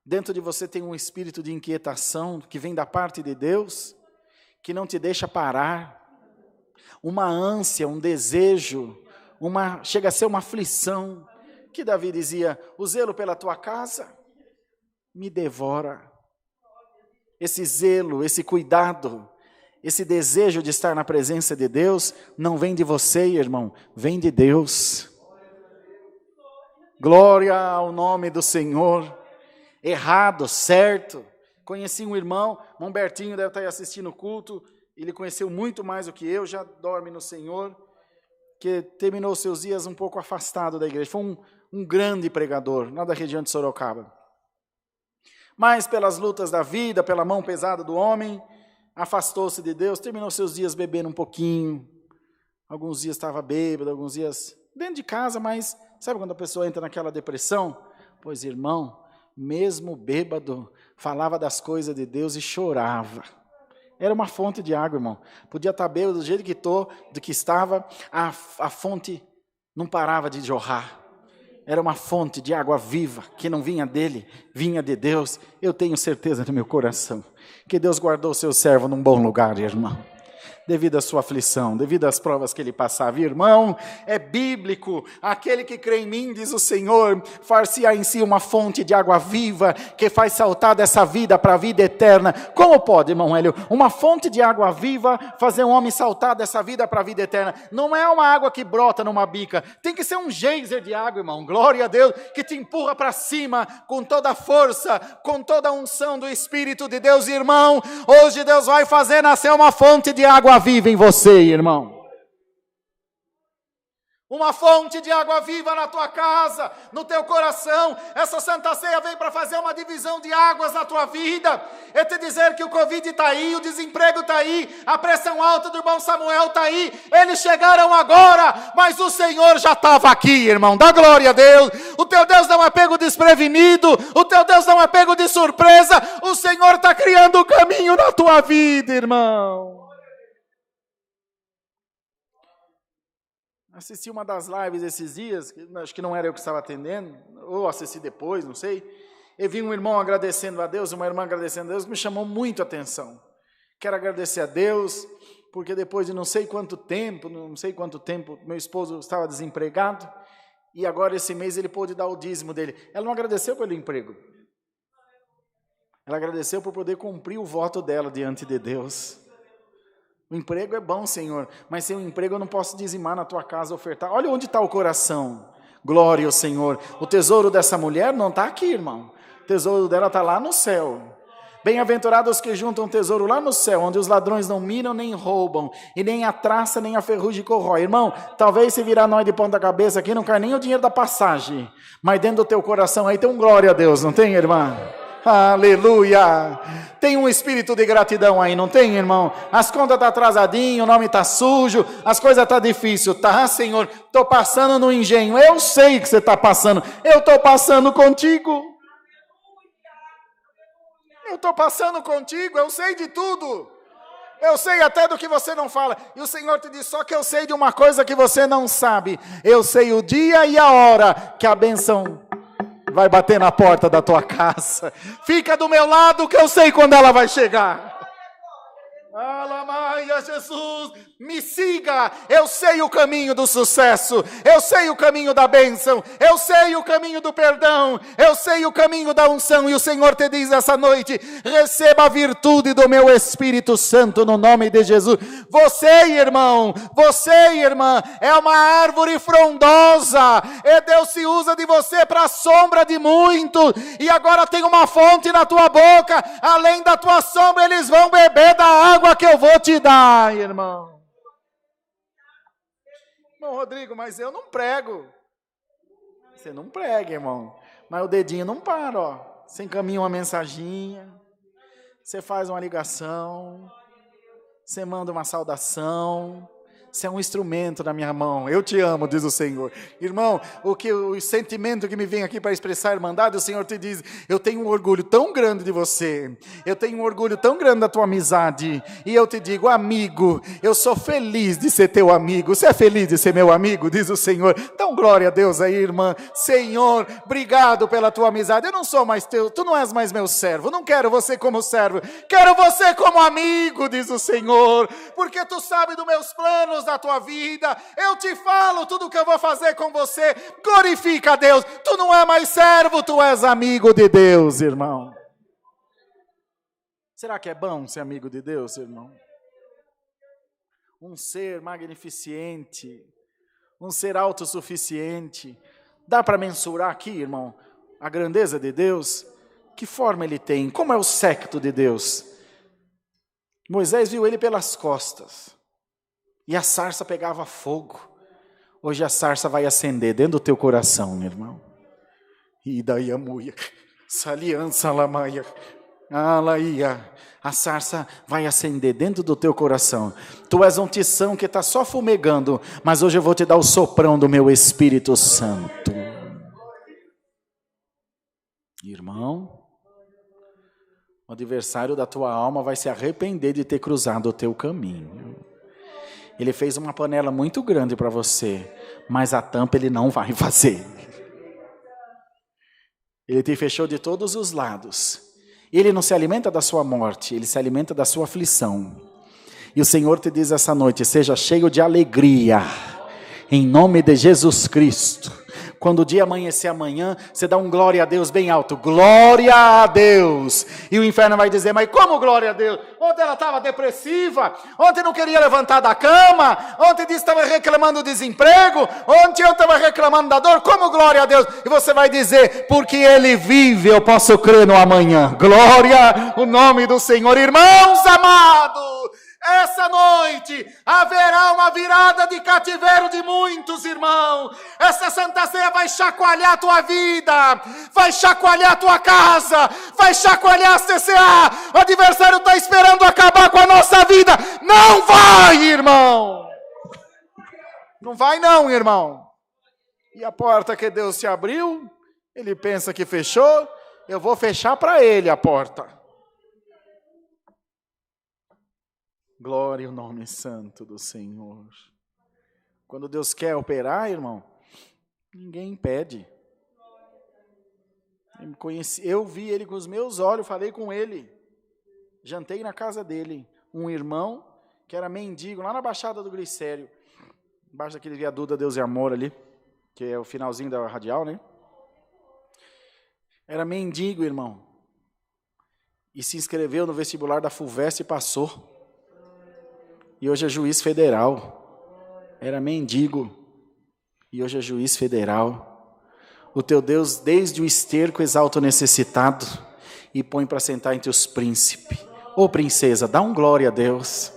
dentro de você tem um espírito de inquietação que vem da parte de Deus, que não te deixa parar. Uma ânsia, um desejo, chega a ser uma aflição. Que Davi dizia, o zelo pela tua casa me devora. Esse zelo, esse cuidado, esse desejo de estar na presença de Deus, não vem de você, irmão, vem de Deus. Glória ao nome do Senhor. Errado, certo. Conheci um irmão, Humbertinho deve estar aí assistindo o culto, ele conheceu muito mais do que eu, já dorme no Senhor, que terminou seus dias um pouco afastado da igreja. Foi um grande pregador, lá da região de Sorocaba. Mas pelas lutas da vida, pela mão pesada do homem, afastou-se de Deus, terminou seus dias bebendo um pouquinho. Alguns dias estava bêbado, alguns dias dentro de casa, mas sabe quando a pessoa entra naquela depressão? Pois, irmão, mesmo bêbado, falava das coisas de Deus e chorava. Era uma fonte de água, irmão. Podia estar bêbado do jeito que estava, a fonte não parava de jorrar. era uma fonte de água viva, que não vinha dele, vinha de Deus. Eu tenho certeza no meu coração que Deus guardou o seu servo num bom lugar, irmão. Devido à sua aflição, devido às provas que ele passava. Irmão, é bíblico, aquele que crê em mim, diz o Senhor, far-se-á em si uma fonte de água viva, que faz saltar dessa vida para a vida eterna. Como pode, irmão Hélio, uma fonte de água viva fazer um homem saltar dessa vida para a vida eterna? Não é uma água que brota numa bica, tem que ser um geyser de água, irmão, glória a Deus, que te empurra para cima, com toda a força, com toda a unção do Espírito de Deus. Irmão, hoje Deus vai fazer nascer uma fonte de água viva em você, irmão. Uma fonte de água viva na tua casa, no teu coração. Essa Santa Ceia vem para fazer uma divisão de águas na tua vida. É te dizer que o Covid está aí, o desemprego está aí, a pressão alta do irmão Samuel está aí. Eles chegaram agora, mas o Senhor já estava aqui, irmão. Dá glória a Deus. O teu Deus não é pego desprevenido, o teu Deus não é pego de surpresa. O Senhor está criando o caminho na tua vida, irmão. Assisti uma das lives esses dias, acho que não era eu que estava atendendo, ou assisti depois, não sei. Eu vi um irmão agradecendo a Deus, uma irmã agradecendo a Deus, que me chamou muito a atenção. Quero agradecer a Deus, porque depois de não sei quanto tempo, meu esposo estava desempregado, e agora esse mês ele pôde dar o dízimo dele. Ela não agradeceu pelo emprego. Ela agradeceu por poder cumprir o voto dela diante de Deus. O emprego é bom, Senhor, mas sem o emprego eu não posso dizimar na tua casa, ofertar. Olha onde está o coração. Glória ao Senhor. O tesouro dessa mulher não está aqui, irmão. O tesouro dela está lá no céu. Bem-aventurados que juntam tesouro lá no céu, onde os ladrões não miram nem roubam, e nem a traça nem a ferrugem corrói. Irmão, talvez se virar nós de ponta cabeça aqui, não cai nem o dinheiro da passagem, mas dentro do teu coração aí tem um glória a Deus, não tem, irmã? Aleluia! Tem um espírito de gratidão aí, não tem, irmão? As contas estão atrasadinhas, o nome está sujo, as coisas estão difíceis, tá, Senhor? Estou passando no engenho, eu sei que você está passando, eu estou passando contigo. Eu estou passando contigo, eu sei de tudo. Eu sei até do que você não fala. E o Senhor te diz, só que eu sei de uma coisa que você não sabe. Eu sei o dia e a hora que a bênção vai bater na porta da tua casa. Fica do meu lado que eu sei quando ela vai chegar. Alamaia, Jesus, me siga. Eu sei o caminho do sucesso. Eu sei o caminho da bênção. Eu sei o caminho do perdão. Eu sei o caminho da unção. E o Senhor te diz essa noite, receba a virtude do meu Espírito Santo no nome de Jesus. Você, irmão, você, irmã, é uma árvore frondosa. E Deus se usa de você para a sombra de muitos. E agora tem uma fonte na tua boca. Além da tua sombra, eles vão beber da água que eu vou te dar, irmão. Irmão Rodrigo, mas eu não prego. Você não prega, irmão. Mas o dedinho não para, ó. Você encaminha uma mensaginha, você faz uma ligação, você manda uma saudação. Você é um instrumento na minha mão. Eu te amo, diz o Senhor. Irmão, o sentimento que me vem aqui para expressar a irmandade, o Senhor te diz, eu tenho um orgulho tão grande de você. Eu tenho um orgulho tão grande da tua amizade. E eu te digo, amigo, eu sou feliz de ser teu amigo. Você é feliz de ser meu amigo, diz o Senhor. Então glória a Deus aí, irmã. Senhor, obrigado pela tua amizade. Eu não sou mais teu, tu não és mais meu servo. Não quero você como servo. Quero você como amigo, diz o Senhor. Porque tu sabe dos meus planos da tua vida, eu te falo tudo o que eu vou fazer com você. Glorifica a Deus. Tu não é mais servo, tu és amigo de Deus, irmão. Será que é bom ser amigo de Deus, irmão? Um ser magnificente, um ser autossuficiente. Dá para mensurar aqui, irmão, a grandeza de Deus? Que forma ele tem? Como é o séquito de Deus? Moisés viu ele pelas costas. E a sarça pegava fogo. Hoje a sarça vai acender dentro do teu coração, meu irmão. E daí a muia, essa aliança lamaia, alaia. A sarça vai acender dentro do teu coração. Tu és um tição que está só fumegando, mas hoje eu vou te dar o soprão do meu Espírito Santo. Irmão, o adversário da tua alma vai se arrepender de ter cruzado o teu caminho. Ele fez uma panela muito grande para você, mas a tampa ele não vai fazer. Ele te fechou de todos os lados. Ele não se alimenta da sua morte, ele se alimenta da sua aflição. E o Senhor te diz essa noite, seja cheio de alegria, em nome de Jesus Cristo. Quando o dia amanhecer amanhã, você dá um glória a Deus bem alto. Glória a Deus. E o inferno vai dizer, mas como glória a Deus? Ontem ela estava depressiva. Ontem não queria levantar da cama. Ontem disse que estava reclamando do desemprego. Ontem eu estava reclamando da dor. Como glória a Deus? E você vai dizer, porque Ele vive, eu posso crer no amanhã. Glória ao nome do Senhor. Irmãos amados, essa noite haverá uma virada de cativeiro de muitos, irmão. Essa Santa Ceia vai chacoalhar a tua vida, vai chacoalhar a tua casa, vai chacoalhar a CCA. O adversário está esperando acabar com a nossa vida. Não vai, irmão. Não vai não, irmão. E a porta que Deus te abriu, ele pensa que fechou, eu vou fechar para ele a porta. Glória ao nome santo do Senhor. Quando Deus quer operar, irmão, ninguém impede. Eu vi ele com os meus olhos, falei com ele. Jantei na casa dele. Um irmão que era mendigo, lá na Baixada do Glicério. Embaixo daquele viaduto da Deus e Amor ali, que é o finalzinho da radial, né? Era mendigo, irmão. E se inscreveu no vestibular da FUVEST e passou. E hoje é juiz federal. Era mendigo. E hoje é juiz federal. O teu Deus, desde o esterco, exalta o necessitado e põe para sentar entre os príncipes. Ô princesa, dá um glória a Deus.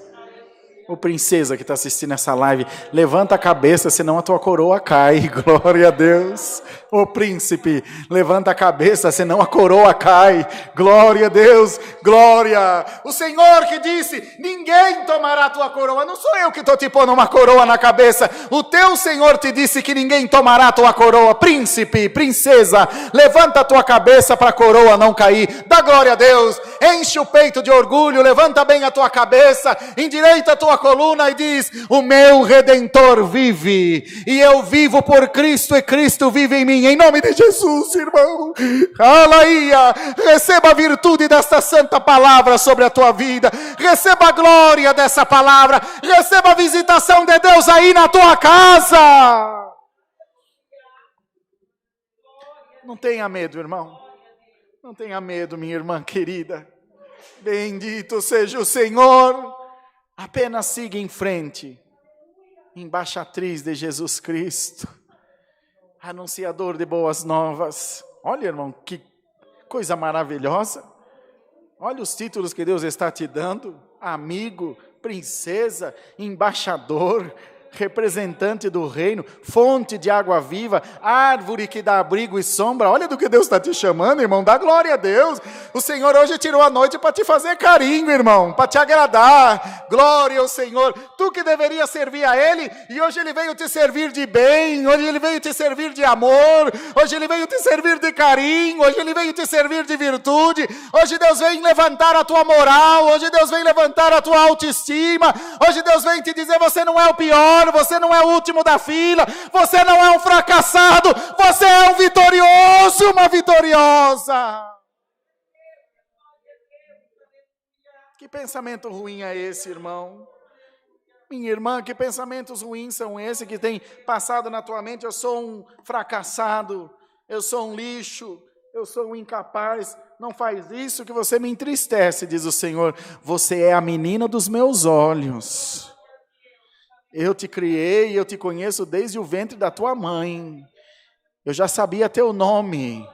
Ô princesa que está assistindo essa live, levanta a cabeça, senão a tua coroa cai. Glória a Deus. Ô príncipe, levanta a cabeça, senão a coroa cai. Glória a Deus, glória. O Senhor que disse, ninguém tomará a tua coroa. Não sou eu que estou te pondo uma coroa na cabeça. O teu Senhor te disse que ninguém tomará a tua coroa. Príncipe, princesa, levanta a tua cabeça para a coroa não cair. Dá glória a Deus. Enche o peito de orgulho, levanta bem a tua cabeça, endireita a tua coluna e diz, o meu Redentor vive, e eu vivo por Cristo e Cristo vive em mim, em nome de Jesus, irmão. Aleluia, receba a virtude desta santa palavra sobre a tua vida, receba a glória dessa palavra, receba a visitação de Deus aí na tua casa. Não tenha medo, irmão, não tenha medo, minha irmã querida, bendito seja o Senhor. Apenas siga em frente, embaixatriz de Jesus Cristo, anunciador de boas novas. Olha, irmão, que coisa maravilhosa. Olha os títulos que Deus está te dando: amigo, princesa, embaixador, representante do reino, fonte de água viva, árvore que dá abrigo e sombra. Olha do que Deus está te chamando, irmão, dá glória a Deus. O Senhor hoje tirou a noite para te fazer carinho, irmão, para te agradar. Glória ao Senhor. Tu que deveria servir a Ele, e hoje Ele veio te servir de bem, hoje Ele veio te servir de amor, hoje Ele veio te servir de carinho, hoje Ele veio te servir de virtude. Hoje Deus vem levantar a tua moral, hoje Deus vem levantar a tua autoestima, hoje Deus vem te dizer, você não é o pior, você não é o último da fila, você não é um fracassado, você é um vitorioso, uma vitoriosa. Que pensamento ruim é esse, irmão? Minha irmã, que pensamentos ruins são esses que tem passado na tua mente? Eu sou um fracassado, eu sou um lixo, eu sou um incapaz. Não faz isso que você me entristece, diz o Senhor. Você é a menina dos meus olhos. Eu te criei, eu te conheço desde o ventre da tua mãe. Eu já sabia teu nome.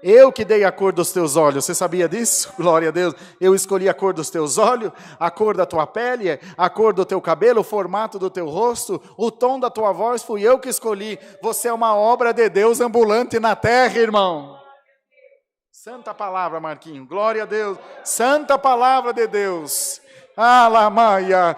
Eu que dei a cor dos teus olhos. Você sabia disso? Glória a Deus. Eu escolhi a cor dos teus olhos, a cor da tua pele, a cor do teu cabelo, o formato do teu rosto, o tom da tua voz, fui eu que escolhi. Você é uma obra de Deus ambulante na terra, irmão. Santa palavra, Marquinho. Glória a Deus. Santa palavra de Deus. Alamaia,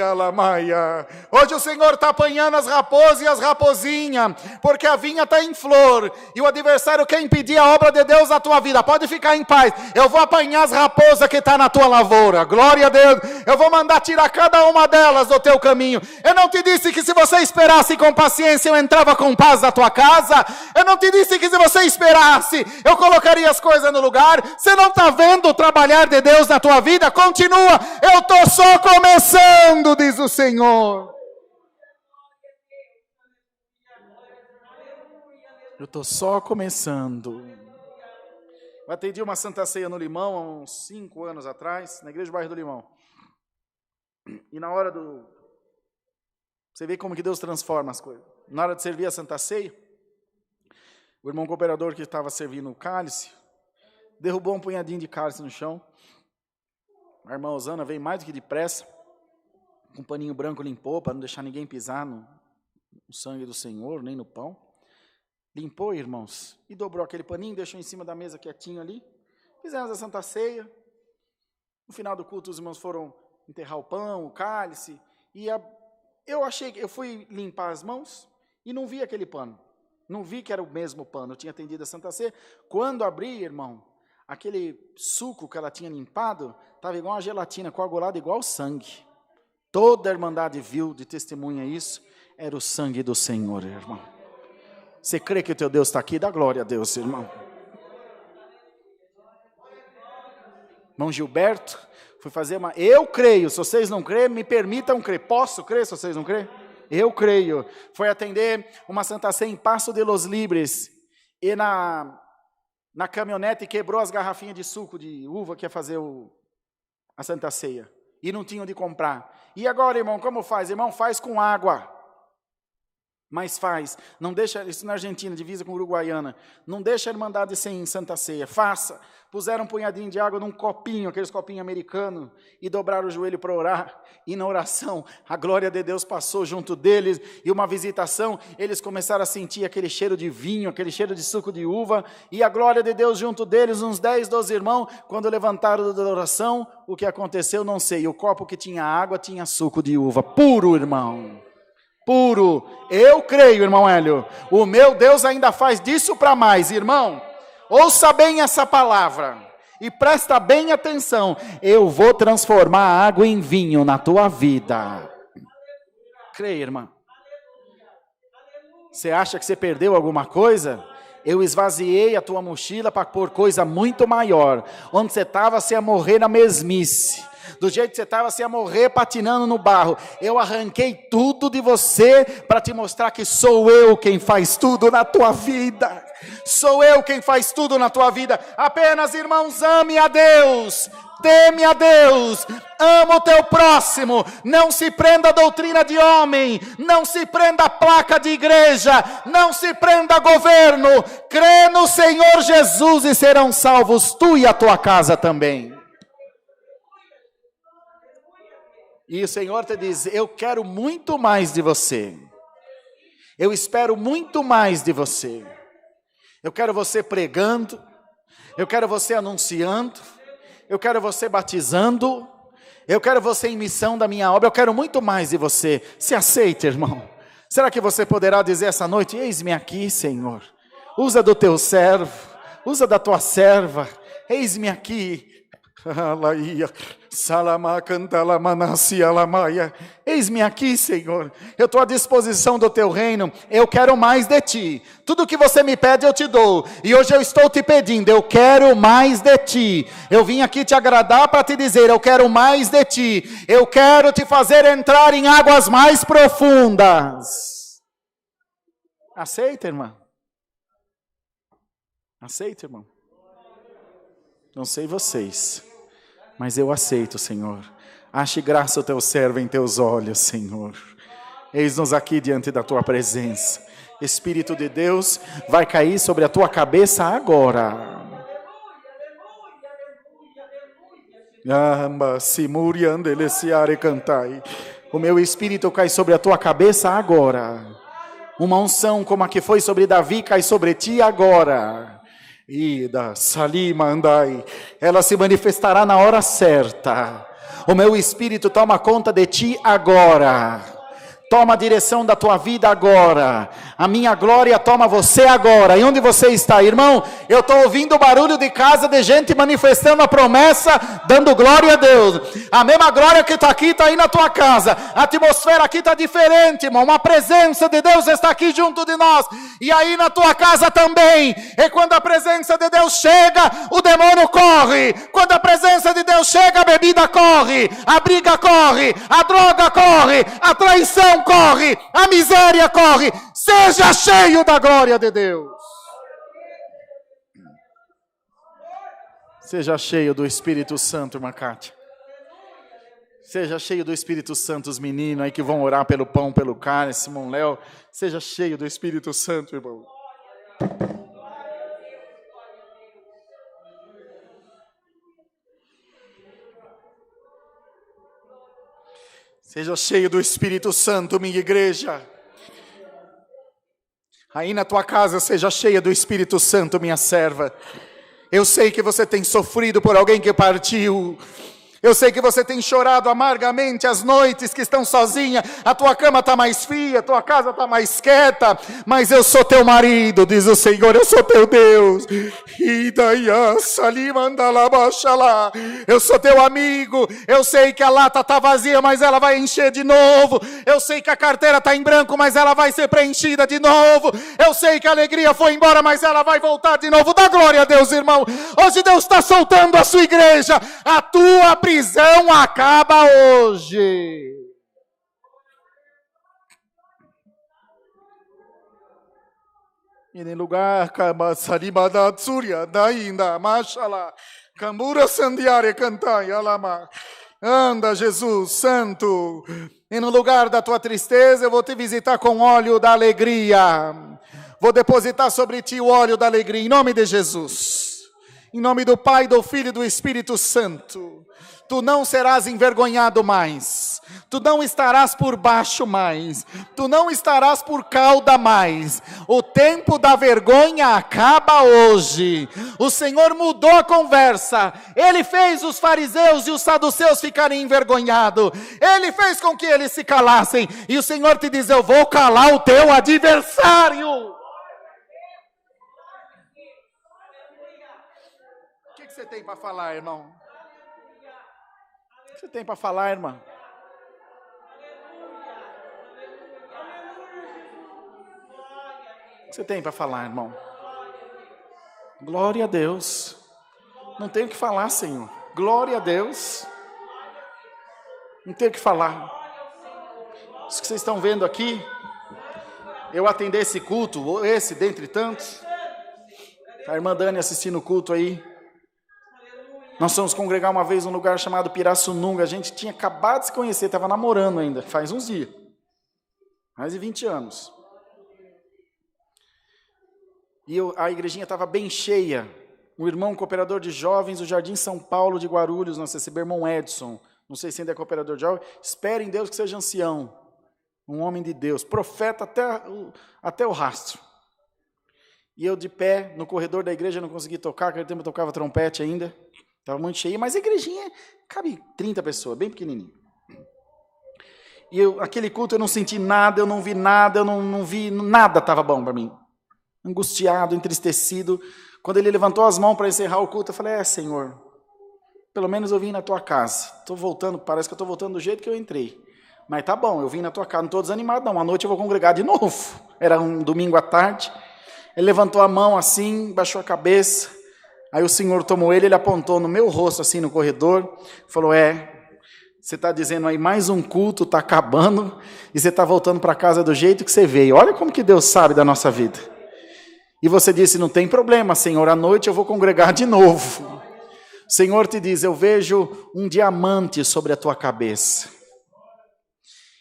Alamaia. Hoje o Senhor está apanhando as raposas e as raposinhas, porque a vinha está em flor, e o adversário quer impedir a obra de Deus na tua vida. Pode ficar em paz, eu vou apanhar as raposas que estão na tua lavoura. Glória a Deus, eu vou mandar tirar cada uma delas do teu caminho. Eu não te disse que se você esperasse com paciência, eu entrava com paz na tua casa? Eu não te disse que se você esperasse, eu colocaria as coisas no lugar. Você não está vendo o trabalhar de Deus na tua vida? Continua. Eu estou só começando, diz o Senhor. Eu estou só começando. Eu atendi uma Santa Ceia no Limão há uns 5 anos atrás, na igreja do bairro do Limão. E na hora do... Você vê como que Deus transforma as coisas. Na hora de servir a Santa Ceia, o irmão cooperador que estava servindo o cálice, derrubou um punhadinho de cálice no chão. A irmã Osana veio mais do que depressa, com um paninho branco limpou, para não deixar ninguém pisar no sangue do Senhor, nem no pão. Limpou, irmãos, e dobrou aquele paninho, deixou em cima da mesa quietinho ali. Fizemos a Santa Ceia. No final do culto, os irmãos foram enterrar o pão, o cálice. E eu fui limpar as mãos e não vi aquele pano. Não vi que era o mesmo pano. Eu tinha atendido a Santa Ceia. Quando abri, irmão, aquele suco que ela tinha limpado estava igual uma gelatina, coagulado igual sangue. Toda a irmandade viu, de testemunha isso. Era o sangue do Senhor, irmão. Você crê que o teu Deus está aqui? Dá glória a Deus, irmão. Irmão Gilberto, fui fazer uma... Eu creio, se vocês não crêem, me permitam crer. Posso crer se vocês não crêem? Eu creio. Foi atender uma Santa Ceia em Passo de los Libres. E na caminhonete quebrou as garrafinhas de suco de uva que ia fazer a Santa Ceia. E não tinham de comprar. E agora, irmão, como faz? Irmão, faz com água. Mas faz, não deixa, isso na Argentina, divisa com a Uruguaiana, não deixa a irmandade sem Santa Ceia, faça. Puseram um punhadinho de água num copinho, aqueles copinhos americanos, e dobraram o joelho para orar, e na oração, a glória de Deus passou junto deles, e uma visitação, eles começaram a sentir aquele cheiro de vinho, aquele cheiro de suco de uva, e a glória de Deus junto deles, uns 10, 12 irmãos, quando levantaram da oração, o que aconteceu, não sei, o copo que tinha água, tinha suco de uva, puro, irmão. Puro, eu creio, irmão Hélio, o meu Deus ainda faz disso para mais, irmão, ouça bem essa palavra, e presta bem atenção, eu vou transformar a água em vinho na tua vida, creia, irmã, você acha que você perdeu alguma coisa? Eu esvaziei a tua mochila para pôr coisa muito maior, onde você estava, você ia morrer na mesmice, do jeito que você estava, você ia morrer patinando no barro. Eu arranquei tudo de você para te mostrar que sou eu quem faz tudo na tua vida. Sou eu quem faz tudo na tua vida. Apenas, irmãos, ame a Deus, teme a Deus, ama o teu próximo. Não se prenda a doutrina de homem, não se prenda a placa de igreja, não se prenda a governo. Crê no Senhor Jesus e serão salvos tu e a tua casa também. E o Senhor te diz, eu quero muito mais de você. Eu espero muito mais de você. Eu quero você pregando. Eu quero você anunciando. Eu quero você batizando. Eu quero você em missão da minha obra. Eu quero muito mais de você. Se aceita, irmão. Será que você poderá dizer essa noite, eis-me aqui, Senhor. Usa do teu servo. Usa da tua serva. Eis-me aqui. Eis-me aqui, Senhor, eu estou à disposição do teu reino, eu quero mais de ti, tudo que você me pede eu te dou, e hoje eu estou te pedindo, eu quero mais de ti, eu vim aqui te agradar para te dizer, eu quero mais de ti, eu quero te fazer entrar em águas mais profundas. Aceita, irmã? Aceita, irmão? Não sei vocês, mas eu aceito, Senhor. Ache graça o teu servo em teus olhos, Senhor. Eis-nos aqui diante da tua presença. Espírito de Deus vai cair sobre a tua cabeça agora. O meu Espírito cai sobre a tua cabeça agora. Uma unção como a que foi sobre Davi cai sobre ti agora. Ida, Salima, andai. Ela se manifestará na hora certa. O meu Espírito toma conta de ti agora. toma a direção da tua vida agora. A minha glória toma você agora. E onde você está, irmão? Eu estou ouvindo o barulho de casa de gente manifestando a promessa, dando glória a Deus. A mesma glória que está aqui, está aí na tua casa. A atmosfera aqui está diferente, irmão. Uma presença de Deus está aqui junto de nós. E aí na tua casa também. E quando a presença de Deus chega, o demônio corre. Quando a presença de Deus chega, a bebida corre. A briga corre. A droga corre. A traição corre, a miséria corre. Seja cheio da glória de Deus. Seja cheio do Espírito Santo, irmã Cátia. Seja cheio do Espírito Santo, os meninos aí que vão orar pelo pão, pelo cálice, Simão Léo. Seja cheio do Espírito Santo, irmão. Seja cheio do Espírito Santo, minha igreja. Aí na tua casa, seja cheia do Espírito Santo, minha serva. Eu sei que você tem sofrido por alguém que partiu. Eu sei que você tem chorado amargamente as noites que estão sozinha. A tua cama está mais fria, a tua casa está mais quieta. Mas eu sou teu marido, diz o Senhor, eu sou teu Deus. Eu sou teu amigo. Eu sei que a lata está vazia, mas ela vai encher de novo. Eu sei que a carteira está em branco, mas ela vai ser preenchida de novo. Eu sei que a alegria foi embora, mas ela vai voltar de novo. Dá glória a Deus, irmão. Hoje Deus está soltando a sua igreja. A tua prisão acaba hoje. E em lugar anda, Jesus Santo. E no lugar da tua tristeza eu vou te visitar com óleo da alegria. Vou depositar sobre ti o óleo da alegria em nome de Jesus. Em nome do Pai, do Filho e do Espírito Santo. Tu não serás envergonhado mais. Tu não estarás por baixo mais. Tu não estarás por cauda mais. O tempo da vergonha acaba hoje. O Senhor mudou a conversa. Ele fez os fariseus e os saduceus ficarem envergonhados. Ele fez com que eles se calassem. E o Senhor te diz, eu vou calar o teu adversário. O que você tem para falar, irmão? O que você tem para falar, irmã? O que você tem para falar, irmão? Glória a Deus. Não tenho o que falar, Senhor. Glória a Deus. Não tenho o que falar. Isso que vocês estão vendo aqui, eu atender esse culto, esse dentre tantos. A irmã Dani assistindo o culto aí. Nós fomos congregar uma vez num lugar chamado Pirassununga. A gente tinha acabado de se conhecer, estava namorando ainda, faz uns dias. Mais de 20 anos. E a igrejinha estava bem cheia. Um irmão cooperador de jovens do Jardim São Paulo de Guarulhos, nosso irmão Edson. Não sei se ainda é cooperador de jovens. Espere em Deus que seja ancião. Um homem de Deus, profeta até o rastro. E eu de pé, no corredor da igreja, não consegui tocar, naquele tempo eu tocava trompete ainda. Estava muito cheio, mas a igrejinha cabe 30 pessoas, bem pequenininho. E aquele culto eu não senti nada, eu não vi nada, eu não vi nada, estava bom para mim. Angustiado, entristecido. Quando ele levantou as mãos para encerrar o culto, eu falei, Senhor, pelo menos eu vim na tua casa. Estou voltando, parece que eu estou voltando do jeito que eu entrei. Mas tá bom, eu vim na tua casa, não estou desanimado não, à noite eu vou congregar de novo. Era um domingo à tarde. Ele levantou a mão assim, baixou a cabeça. Aí o Senhor tomou ele apontou no meu rosto, assim, no corredor, falou, você está dizendo aí, mais um culto, está acabando, e você está voltando para casa do jeito que você veio. Olha como que Deus sabe da nossa vida. E você disse, não tem problema, Senhor, à noite eu vou congregar de novo. O Senhor te diz, eu vejo um diamante sobre a tua cabeça.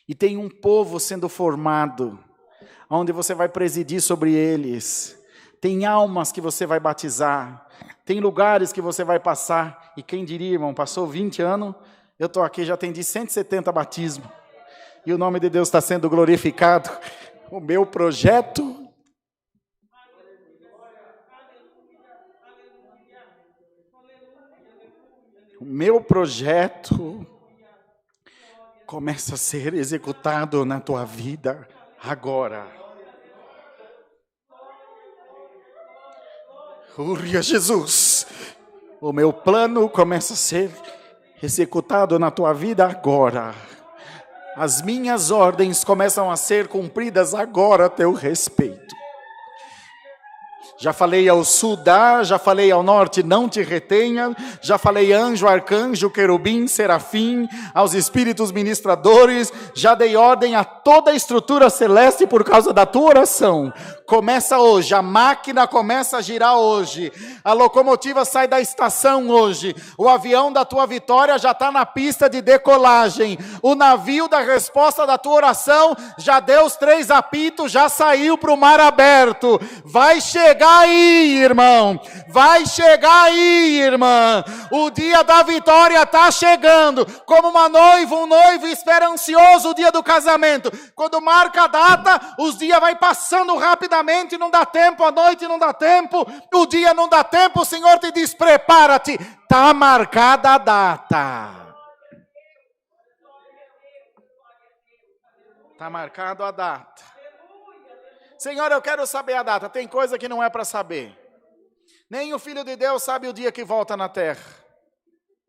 E tem um povo sendo formado, onde você vai presidir sobre eles. Tem almas que você vai batizar. Tem lugares que você vai passar. E quem diria, irmão, passou 20 anos, eu estou aqui, já atendi 170 batismos. E o nome de Deus está sendo glorificado. O meu projeto... começa a ser executado na tua vida agora. Glória a Jesus. O meu plano começa a ser executado na tua vida agora. As minhas ordens começam a ser cumpridas agora a teu respeito. Já falei ao sul, dá, já falei ao norte, não te retenha, já falei anjo, arcanjo, querubim, serafim, aos espíritos ministradores, já dei ordem a toda a estrutura celeste por causa da tua oração. Começa hoje, a máquina começa a girar hoje, a locomotiva sai da estação hoje, o avião da tua vitória já está na pista de decolagem, o navio da resposta da tua oração já deu os 3 apitos, já saiu para o mar aberto. Vai chegar aí, irmão, vai chegar aí, irmã, o dia da vitória está chegando, como uma noiva, um noivo espera ansioso o dia do casamento, quando marca a data, os dias vai passando rapidamente, não dá tempo, a noite não dá tempo, o dia não dá tempo, o Senhor te diz, prepara-te, está marcada a data, está marcado a data. Senhor, eu quero saber a data. Tem coisa que não é para saber. Nem o Filho de Deus sabe o dia que volta na terra.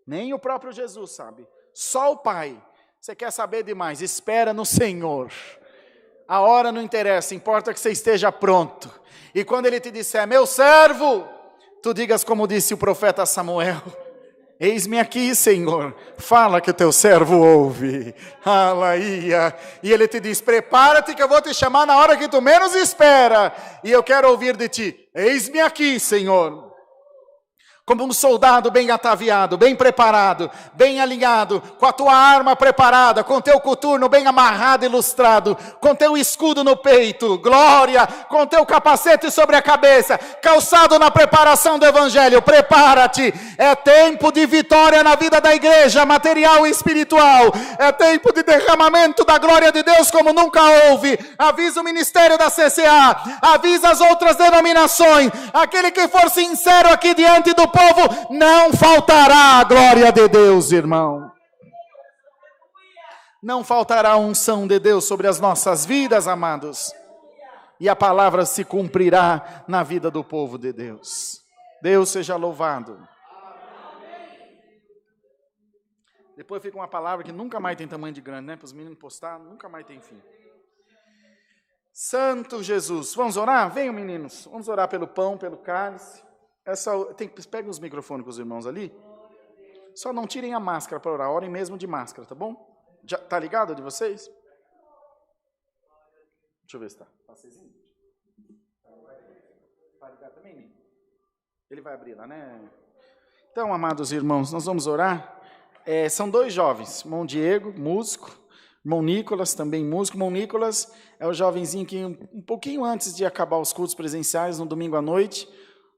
Nem o próprio Jesus sabe. Só o Pai. Você quer saber demais? Espera no Senhor. A hora não interessa, importa que você esteja pronto. E quando Ele te disser, meu servo, tu digas como disse o profeta Samuel, eis-me aqui, Senhor, fala que o teu servo ouve. Aleluia. E Ele te diz, prepara-te que eu vou te chamar na hora que tu menos espera. E eu quero ouvir de ti, eis-me aqui, Senhor. Como um soldado bem ataviado, bem preparado, bem alinhado, com a tua arma preparada, com teu coturno bem amarrado e lustrado, com teu escudo no peito, glória, com teu capacete sobre a cabeça, calçado na preparação do evangelho, prepara-te, é tempo de vitória na vida da igreja, material e espiritual, é tempo de derramamento da glória de Deus como nunca houve. Avisa o ministério da CCA, avisa as outras denominações, aquele que for sincero aqui diante do povo, não faltará a glória de Deus, irmão. Não faltará a unção de Deus sobre as nossas vidas, amados. E a palavra se cumprirá na vida do povo de Deus. Deus seja louvado. Depois fica uma palavra que nunca mais tem tamanho de grande, né? Para os meninos postar, nunca mais tem fim. Santo Jesus. Vamos orar? Venham, meninos. Vamos orar pelo pão, pelo cálice. Peguem os microfones com os irmãos ali. Só não tirem a máscara para orar. Orem mesmo de máscara, tá bom? Já, tá ligado de vocês? Deixa eu ver se tá. Vai ligar também? Ele vai abrir lá, né? Então, amados irmãos, nós vamos orar. São 2 jovens. Irmão Diego, músico. Irmão Nicolas, também músico. Irmão Nicolas é o jovenzinho que um pouquinho antes de acabar os cultos presenciais, no domingo à noite,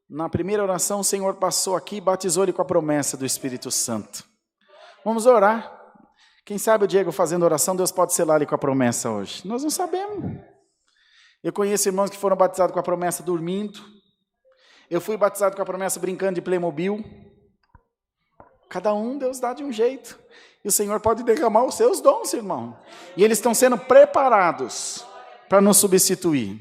na primeira oração, o Senhor passou aqui e batizou ele com a promessa do Espírito Santo. Vamos orar. Quem sabe o Diego fazendo oração, Deus pode selar ele com a promessa hoje. Nós não sabemos. Eu conheço irmãos que foram batizados com a promessa dormindo. Eu fui batizado com a promessa brincando de Playmobil. Cada um, Deus dá de um jeito. E o Senhor pode derramar os seus dons, irmão. E eles estão sendo preparados para nos substituir.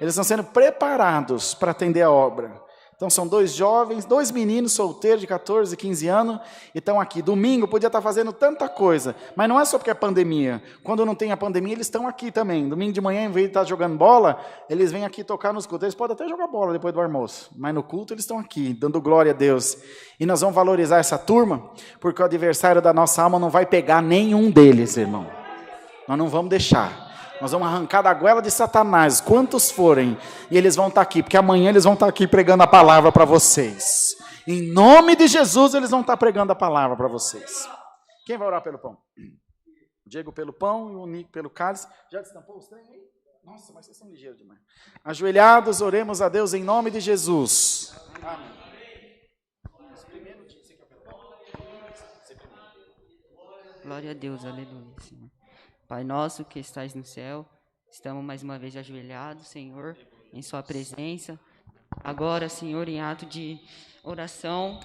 Eles estão sendo preparados para atender a obra. Então são 2 jovens, 2 meninos solteiros de 14, 15 anos, e estão aqui. Domingo podia estar fazendo tanta coisa, mas não é só porque é pandemia. Quando não tem a pandemia, eles estão aqui também. Domingo de manhã, em vez de estar jogando bola, eles vêm aqui tocar nos cultos. Eles podem até jogar bola depois do almoço, mas no culto eles estão aqui, dando glória a Deus. E nós vamos valorizar essa turma, porque o adversário da nossa alma não vai pegar nenhum deles, irmão. Nós não vamos deixar. Nós vamos arrancar da goela de Satanás, quantos forem, e eles vão estar aqui, porque amanhã eles vão estar aqui pregando a palavra para vocês. Em nome de Jesus, eles vão estar pregando a palavra para vocês. Quem vai orar pelo pão? O Diego pelo pão e o Nico pelo cálice. Já destampou os trem aí? Nossa, mas vocês são ligeiros demais. Ajoelhados, oremos a Deus em nome de Jesus. Amém. Glória a Deus, aleluia, Senhor. Pai nosso que estais no céu, estamos mais uma vez ajoelhados, Senhor, em sua presença. Agora, Senhor, em ato de oração,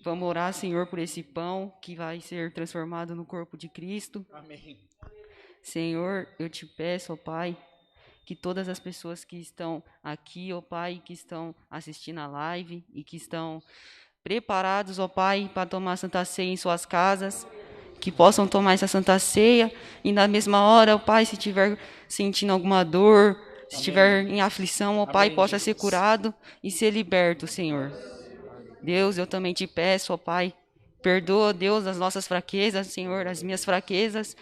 Vamos orar, Senhor, por esse pão que vai ser transformado no corpo de Cristo. Amém. Senhor, eu te peço, ó Pai, que todas as pessoas que estão aqui, ó Pai, que estão assistindo a live e que estão preparados, ó Pai, para tomar a Santa Ceia em suas casas, que possam tomar essa Santa Ceia e na mesma hora, ó Pai, se estiver sentindo alguma dor, se estiver em aflição, ó Pai, possa ser curado e ser liberto, Senhor. Deus, eu também te peço, ó Pai, perdoa, Deus, as nossas fraquezas, Senhor, as minhas fraquezas.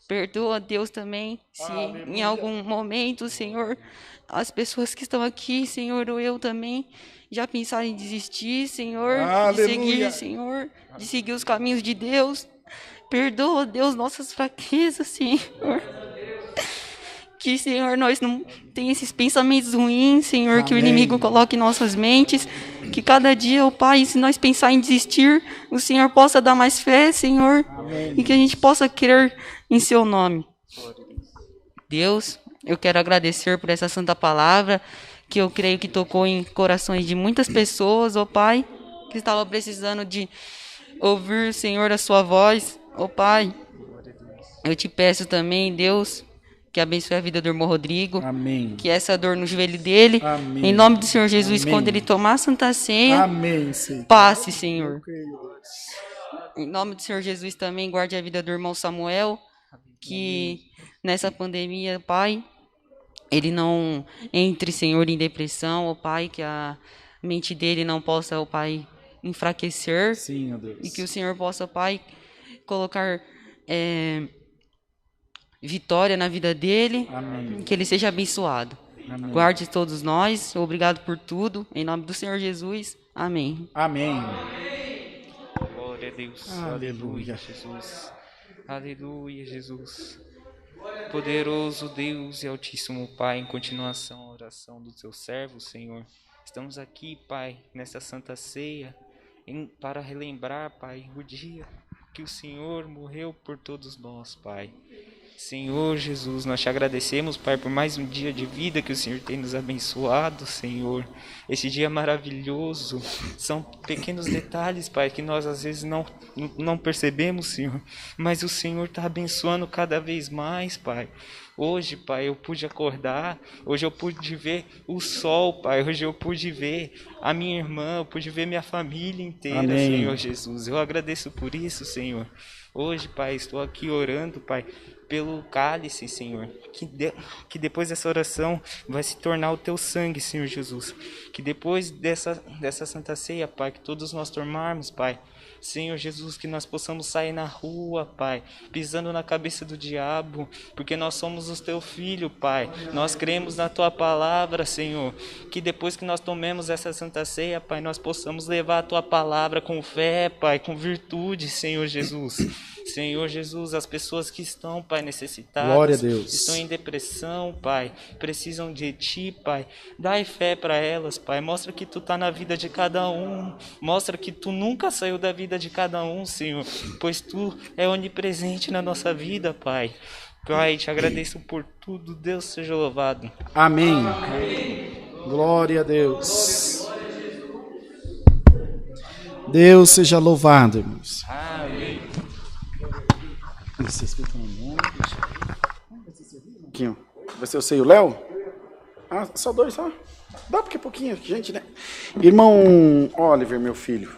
Perdoa, Deus, também, se em algum momento, Senhor, as pessoas que estão aqui, Senhor, ou eu também, já pensaram em desistir, Senhor, de seguir, Senhor, de seguir os caminhos de Deus. Perdoa, Deus, nossas fraquezas, Senhor. Que, Senhor, nós não tenhamos esses pensamentos ruins, Senhor, que o inimigo coloque em nossas mentes. Que cada dia, ó Pai, se nós pensar em desistir, o Senhor possa dar mais fé, Senhor. Amém. E que a gente possa crer em Seu nome. Deus, eu quero agradecer por essa santa palavra, que eu creio que tocou em corações de muitas pessoas, ó Pai, que estavam precisando de ouvir, Senhor, a Sua voz. Ó Pai, eu te peço também, Deus, que abençoe a vida do irmão Rodrigo. Amém. Que essa dor no joelho dele, Amém. Em nome do Senhor Jesus, Amém. Quando ele tomar a Santa Ceia, Amém, Senhor. Passe, Senhor. Em nome do Senhor Jesus também, guarde a vida do irmão Samuel, que nessa pandemia, Pai, ele não entre, Senhor, em depressão, ó Pai, que a mente dele não possa, ó Pai, enfraquecer. Sim, ó Deus. E que o Senhor possa, Pai, colocar vitória na vida dele. Amém. Que ele seja abençoado. Amém. Guarde todos nós. Obrigado por tudo. Em nome do Senhor Jesus. Amém. Amém. Glória a Deus. Aleluia, Jesus. Aleluia, Jesus. Poderoso Deus e Altíssimo Pai, em continuação à oração do teu servo, Senhor. Estamos aqui, Pai, nessa Santa Ceia, para relembrar, Pai, o dia que o Senhor morreu por todos nós, Pai. Senhor Jesus, nós te agradecemos, Pai, por mais um dia de vida que o Senhor tem nos abençoado, Senhor. Esse dia maravilhoso, são pequenos detalhes, Pai, que nós às vezes não percebemos, Senhor. Mas o Senhor está abençoando cada vez mais, Pai. Hoje, Pai, eu pude acordar, hoje eu pude ver o sol, Pai, hoje eu pude ver a minha irmã, eu pude ver minha família inteira, Amém. Senhor Jesus. Eu agradeço por isso, Senhor. Hoje, Pai, estou aqui orando, Pai, pelo cálice, Senhor, que depois dessa oração vai se tornar o teu sangue, Senhor Jesus. Que depois dessa Santa Ceia, Pai, que todos nós tomarmos, Pai, Senhor Jesus, que nós possamos sair na rua, Pai, pisando na cabeça do diabo, porque nós somos os teu filho, Pai. Nós cremos na tua palavra, Senhor. Que depois que nós tomemos essa Santa Ceia, Pai, nós possamos levar a tua palavra com fé, Pai, com virtude, Senhor Jesus. Senhor Jesus, as pessoas que estão, Pai, necessitadas, Glória a Deus. Estão em depressão, Pai, precisam de Ti, Pai. Dai fé para elas, Pai. Mostra que Tu está na vida de cada um. Mostra que Tu nunca saiu da vida de cada um, Senhor, pois Tu é onipresente na nossa vida, Pai. Pai, te agradeço por tudo. Deus seja louvado. Amém. Amém. Glória a Deus. Deus seja louvado, irmãos. Amém. Vai ser você e o Léo? Ah, só dois, só? Dá porque é pouquinho, gente, né? Irmão Oliver, meu filho,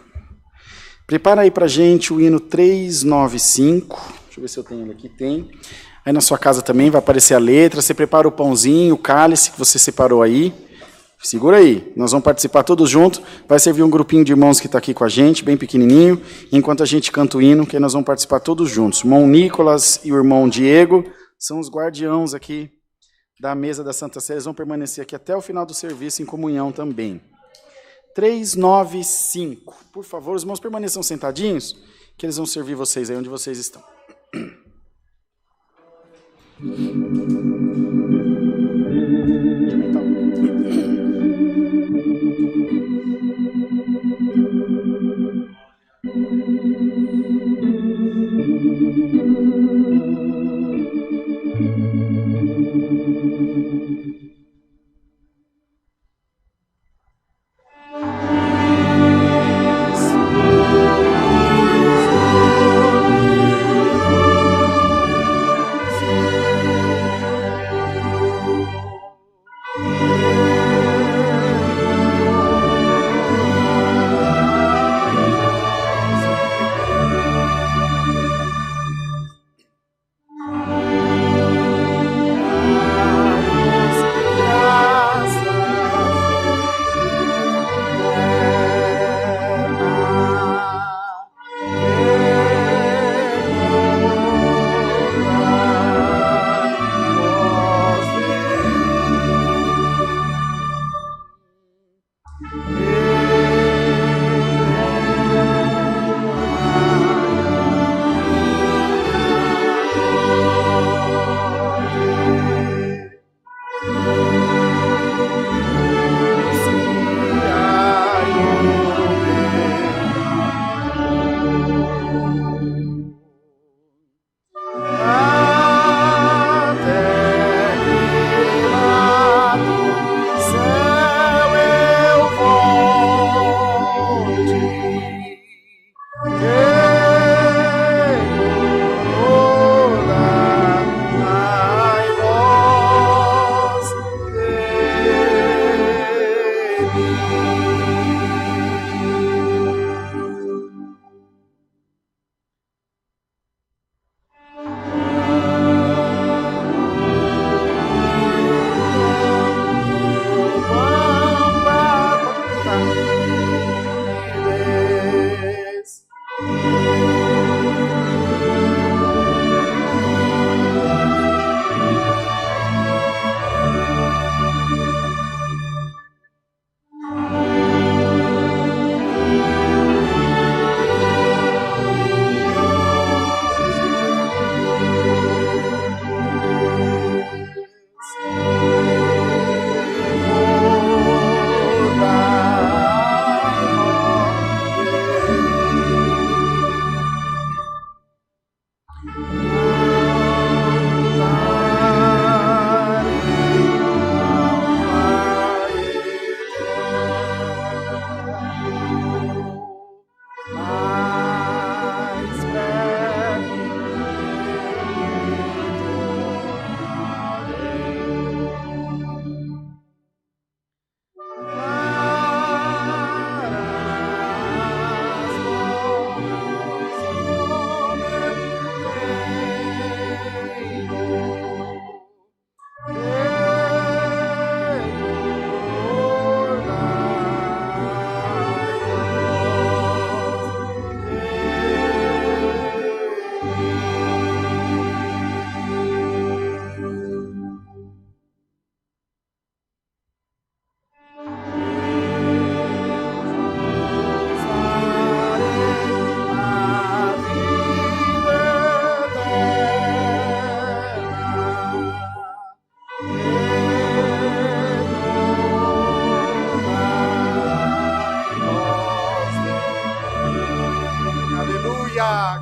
prepara aí pra gente o hino 395. Deixa eu ver se eu tenho ele aqui. Tem. Aí na sua casa também vai aparecer a letra. Você prepara o pãozinho, o cálice que você separou aí. Segura aí, nós vamos participar todos juntos. Vai servir um grupinho de irmãos que está aqui com a gente, bem pequenininho, enquanto a gente canta o hino, que nós vamos participar todos juntos. O irmão Nicolas e o irmão Diego são os guardiãos aqui da mesa da Santa Ceia. Eles vão permanecer aqui até o final do serviço em comunhão também. 395. Por favor, os irmãos permaneçam sentadinhos, que eles vão servir vocês aí onde vocês estão.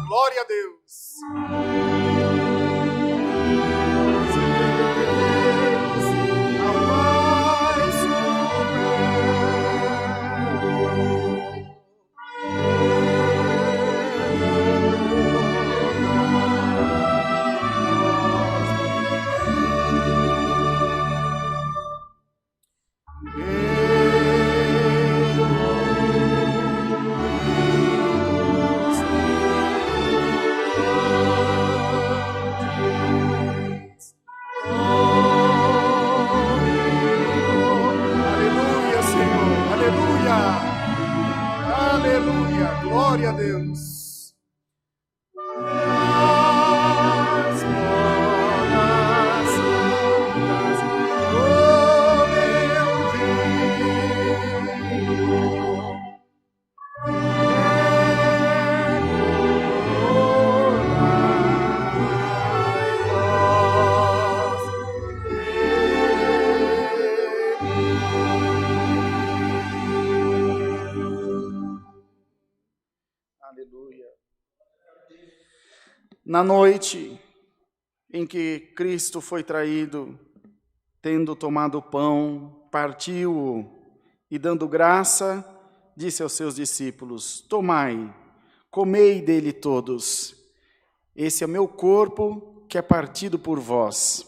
Glória a Deus. Aleluia, glória a Deus. Na noite em que Cristo foi traído, tendo tomado o pão, partiu-o e, dando graça, disse aos seus discípulos: tomai, comei dele todos. Esse é o meu corpo que é partido por vós.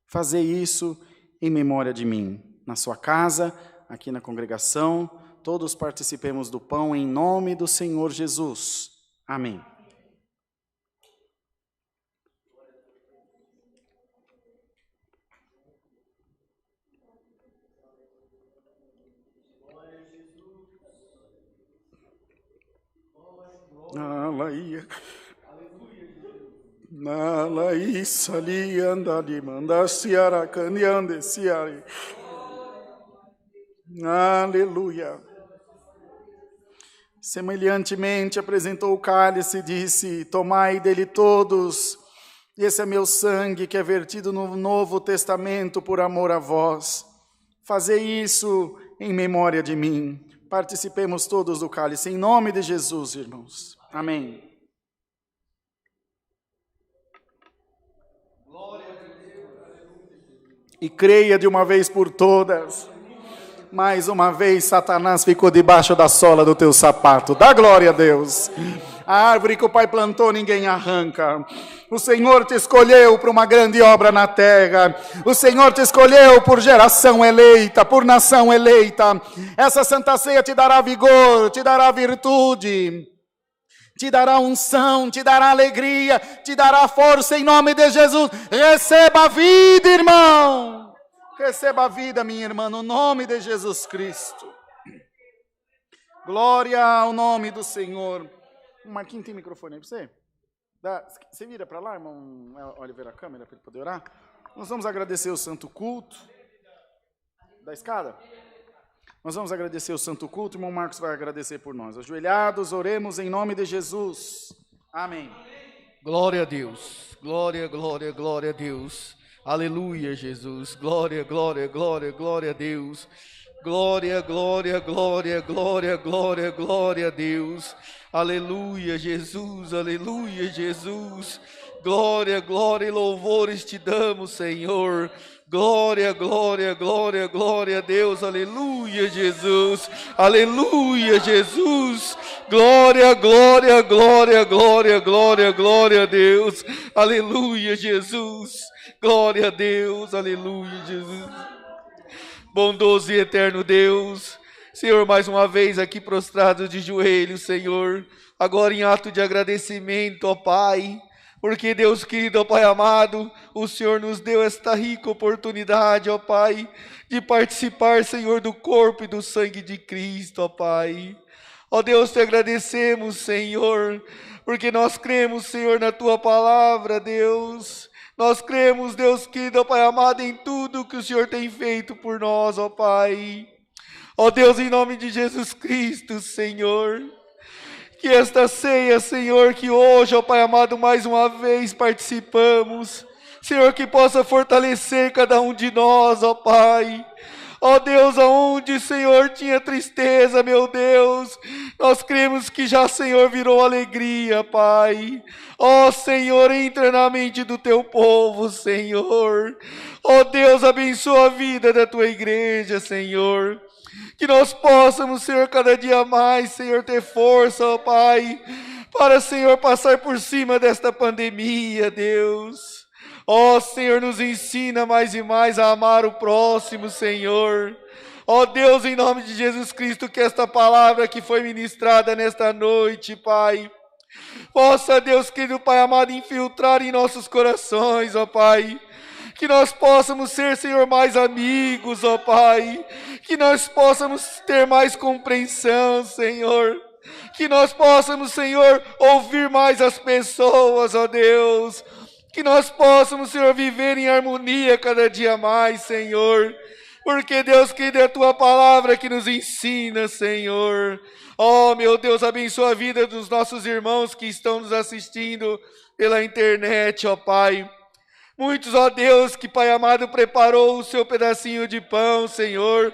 Fazei isso em memória de mim. Na sua casa, aqui na congregação, todos participemos do pão em nome do Senhor Jesus. Amém. Alaia, alaia, sali andadi mandasi aracani andesi ari. Aleluia. Semelhantemente apresentou o cálice e disse: tomai dele todos, esse é meu sangue que é vertido no Novo Testamento por amor a vós. Fazei isso em memória de mim. Participemos todos do cálice em nome de Jesus, irmãos. Amém. E creia de uma vez por todas. Mais uma vez, Satanás ficou debaixo da sola do teu sapato. Dá glória a Deus. A árvore que o Pai plantou, ninguém arranca. O Senhor te escolheu para uma grande obra na terra. O Senhor te escolheu por geração eleita, por nação eleita. Essa Santa Ceia te dará vigor, te dará virtude, te dará unção, te dará alegria, te dará força em nome de Jesus. Receba a vida, irmão. Receba a vida, minha irmã, no nome de Jesus Cristo. Glória ao nome do Senhor. Marquinhos, tem microfone aí para você? Você vira para lá, irmão Oliveira, a câmera, para ele poder orar? Nós vamos agradecer o santo culto. Da escada? Nós vamos agradecer o santo culto, o irmão Marcos vai agradecer por nós. Ajoelhados, oremos em nome de Jesus. Amém. Glória a Deus, glória, glória, glória a Deus. Aleluia, Jesus. Glória, glória, glória, glória a Deus. Glória, glória, glória, glória, glória, glória a Deus. Aleluia, Jesus, aleluia, Jesus. Glória, glória e louvores te damos, Senhor. Glória, glória, glória, glória a Deus. Aleluia, Jesus. Aleluia, Jesus. Glória, glória, glória, glória, glória, glória a Deus. Aleluia, Jesus. Glória a Deus. Aleluia, Jesus. Bondoso e eterno Deus, Senhor, mais uma vez aqui prostrado de joelhos, Senhor, agora em ato de agradecimento, ó Pai, porque Deus querido, ó Pai amado, o Senhor nos deu esta rica oportunidade, ó Pai, de participar, Senhor, do corpo e do sangue de Cristo, ó Pai. Ó Deus, te agradecemos, Senhor, porque nós cremos, Senhor, na Tua palavra, Deus. Nós cremos, Deus querido, ó Pai amado, em tudo que o Senhor tem feito por nós, ó Pai. Ó Deus, em nome de Jesus Cristo, Senhor, que esta ceia, Senhor, que hoje, ó Pai amado, mais uma vez participamos, Senhor, que possa fortalecer cada um de nós, ó Pai. Ó Deus, aonde, Senhor, tinha tristeza, meu Deus, nós cremos que já, Senhor, virou alegria, Pai. Ó Senhor, entra na mente do Teu povo, Senhor. Ó Deus, abençoa a vida da Tua igreja, Senhor. Que nós possamos, Senhor, cada dia mais, Senhor, ter força, ó Pai, para, Senhor, passar por cima desta pandemia, Deus. Ó Senhor, nos ensina mais e mais a amar o próximo, Senhor. Ó Deus, em nome de Jesus Cristo, que esta palavra que foi ministrada nesta noite, Pai, possa, Deus querido, Pai amado, infiltrar em nossos corações, ó Pai. Que nós possamos ser, Senhor, mais amigos, ó Pai. Que nós possamos ter mais compreensão, Senhor. Que nós possamos, Senhor, ouvir mais as pessoas, ó Deus. Que nós possamos, Senhor, viver em harmonia cada dia mais, Senhor. Porque, Deus querido, é a Tua palavra que nos ensina, Senhor. Oh, meu Deus, abençoa a vida dos nossos irmãos que estão nos assistindo pela internet, ó Pai. Muitos, ó Deus, que Pai amado preparou o seu pedacinho de pão, Senhor,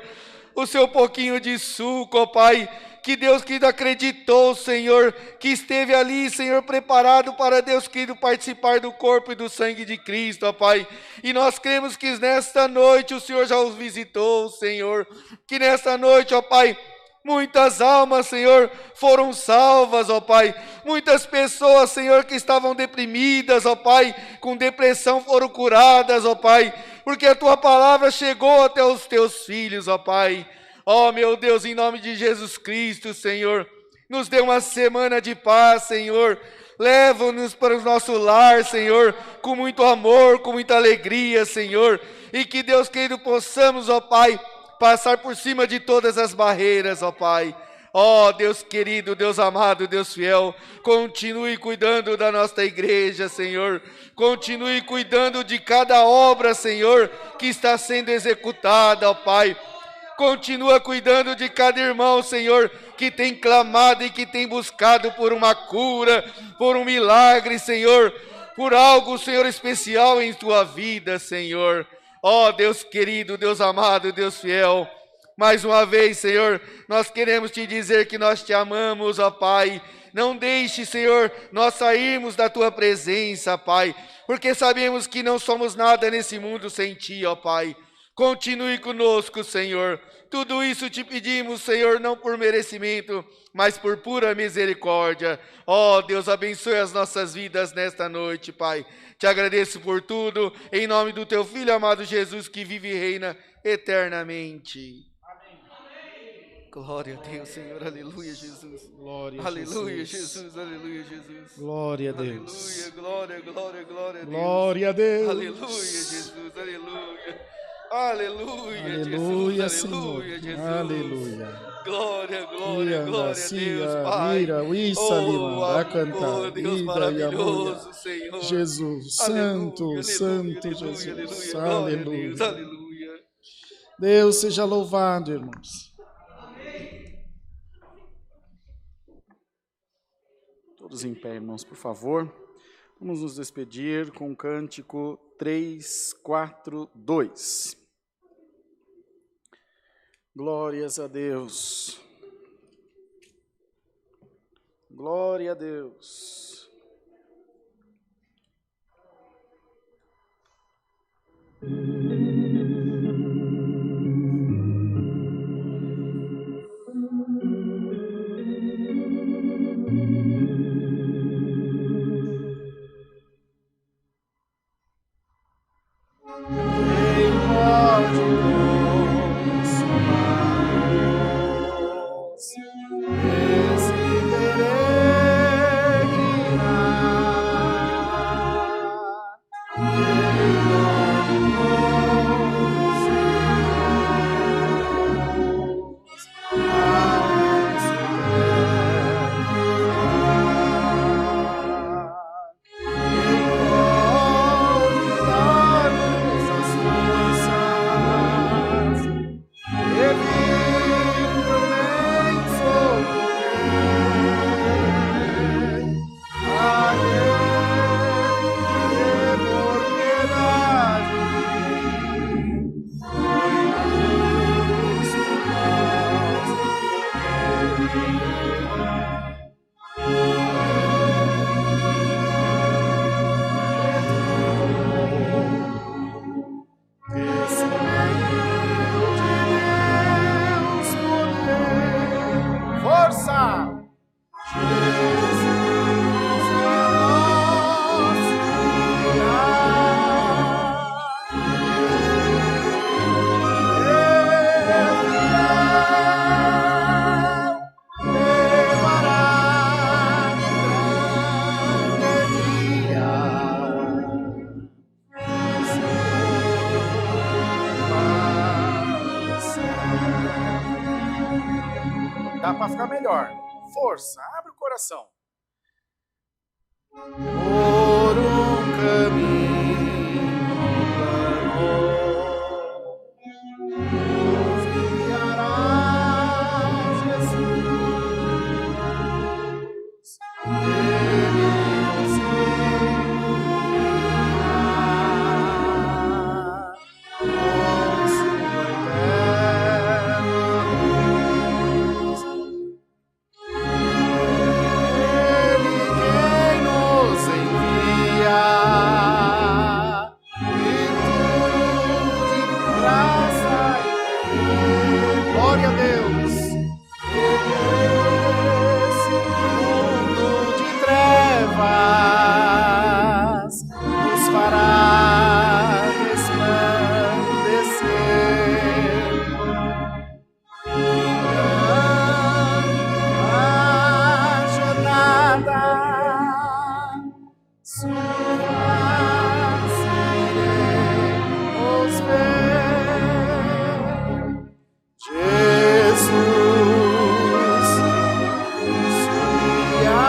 o seu pouquinho de suco, ó Pai, que Deus querido acreditou, Senhor, que esteve ali, Senhor, preparado para Deus querido participar do corpo e do sangue de Cristo, ó Pai. E nós cremos que nesta noite o Senhor já os visitou, Senhor, que nesta noite, ó Pai, muitas almas, Senhor, foram salvas, ó Pai. Muitas pessoas, Senhor, que estavam deprimidas, ó Pai, com depressão foram curadas, ó Pai. Porque a Tua palavra chegou até os Teus filhos, ó Pai. Ó meu Deus, em nome de Jesus Cristo, Senhor, nos dê uma semana de paz, Senhor. Leva-nos para o nosso lar, Senhor, com muito amor, com muita alegria, Senhor. E que, Deus querido, possamos, ó Pai, passar por cima de todas as barreiras, ó Pai. Ó Deus querido, Deus amado, Deus fiel, continue cuidando da nossa igreja, Senhor. Continue cuidando de cada obra, Senhor, que está sendo executada, ó Pai. Continua cuidando de cada irmão, Senhor, que tem clamado e que tem buscado por uma cura, por um milagre, Senhor, por algo, Senhor, especial em tua vida, Senhor. Ó Deus querido, Deus amado, Deus fiel, mais uma vez, Senhor, nós queremos te dizer que nós te amamos, ó Pai. Não deixe, Senhor, nós sairmos da tua presença, Pai, porque sabemos que não somos nada nesse mundo sem ti, ó Pai. Continue conosco, Senhor. Tudo isso te pedimos, Senhor, não por merecimento, mas por pura misericórdia. Ó Deus, abençoe as nossas vidas nesta noite, Pai. Te agradeço por tudo, em nome do Teu Filho amado Jesus, que vive e reina eternamente. Amém. Glória a Deus, Senhor. Aleluia, Jesus. Glória a Aleluia, Jesus. Jesus. Aleluia, Jesus. Glória a Deus. Aleluia, glória, glória, glória a Deus. Glória a Deus. Aleluia, Jesus. Aleluia. Aleluia, Aleluia, Jesus. Senhor. Aleluia, Jesus. Aleluia. Glória, glória, glória a Deus, Cia, Pai. Mira, Wissa, Lima, a cantar. Deus Ida, maravilhoso, Senhor. Jesus, Aleluia, Santo, aleluia, Santo aleluia, Jesus. aleluia. Glória a Deus, Aleluia. aleluia. Deus seja louvado, irmãos. Todos em pé, irmãos, por favor. Vamos nos despedir com o cântico 342. Glórias a Deus. Glória a Deus. Dá para ficar melhor. Força, abre o coração. Por um caminho plano, nos guiarás, Jesus. Ele nos iluminará com sua eterna luz. Ele quem nos envia virtude, graça e glória a Deus. Esse mundo de trevas nos fará resplandecer. A jornada suas iremos ver. Jesus, guia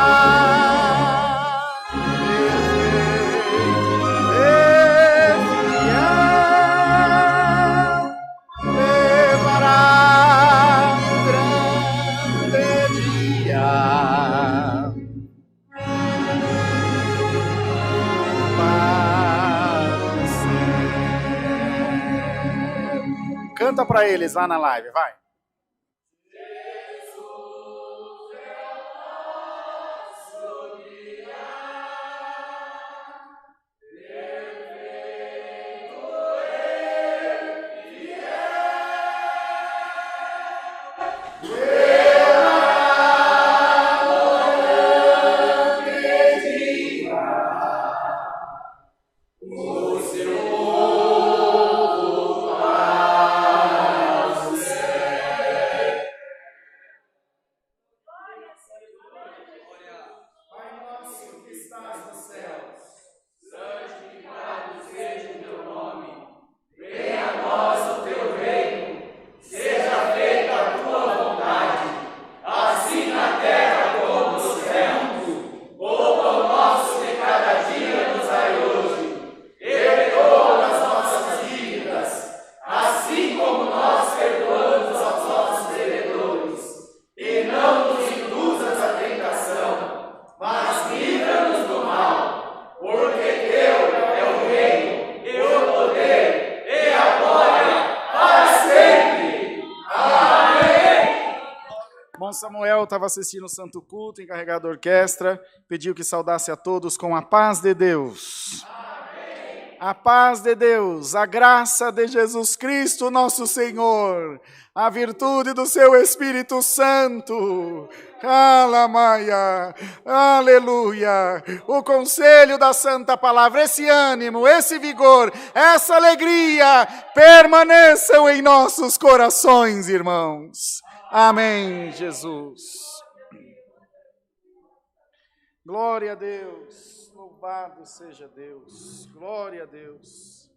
perfeito e fiel, levará um grande dia para o céu. Canta para eles lá na live, vai. O seu povo para o céu. Samuel estava assistindo o Santo Culto, encarregado da orquestra, pediu que saudasse a todos com a paz de Deus. Amém. A paz de Deus, a graça de Jesus Cristo, nosso Senhor, a virtude do seu Espírito Santo, Alamaia, aleluia, o conselho da Santa Palavra, esse ânimo, esse vigor, essa alegria, permaneçam em nossos corações, irmãos. Amém, Jesus. Glória a Deus, louvado seja Deus, glória a Deus.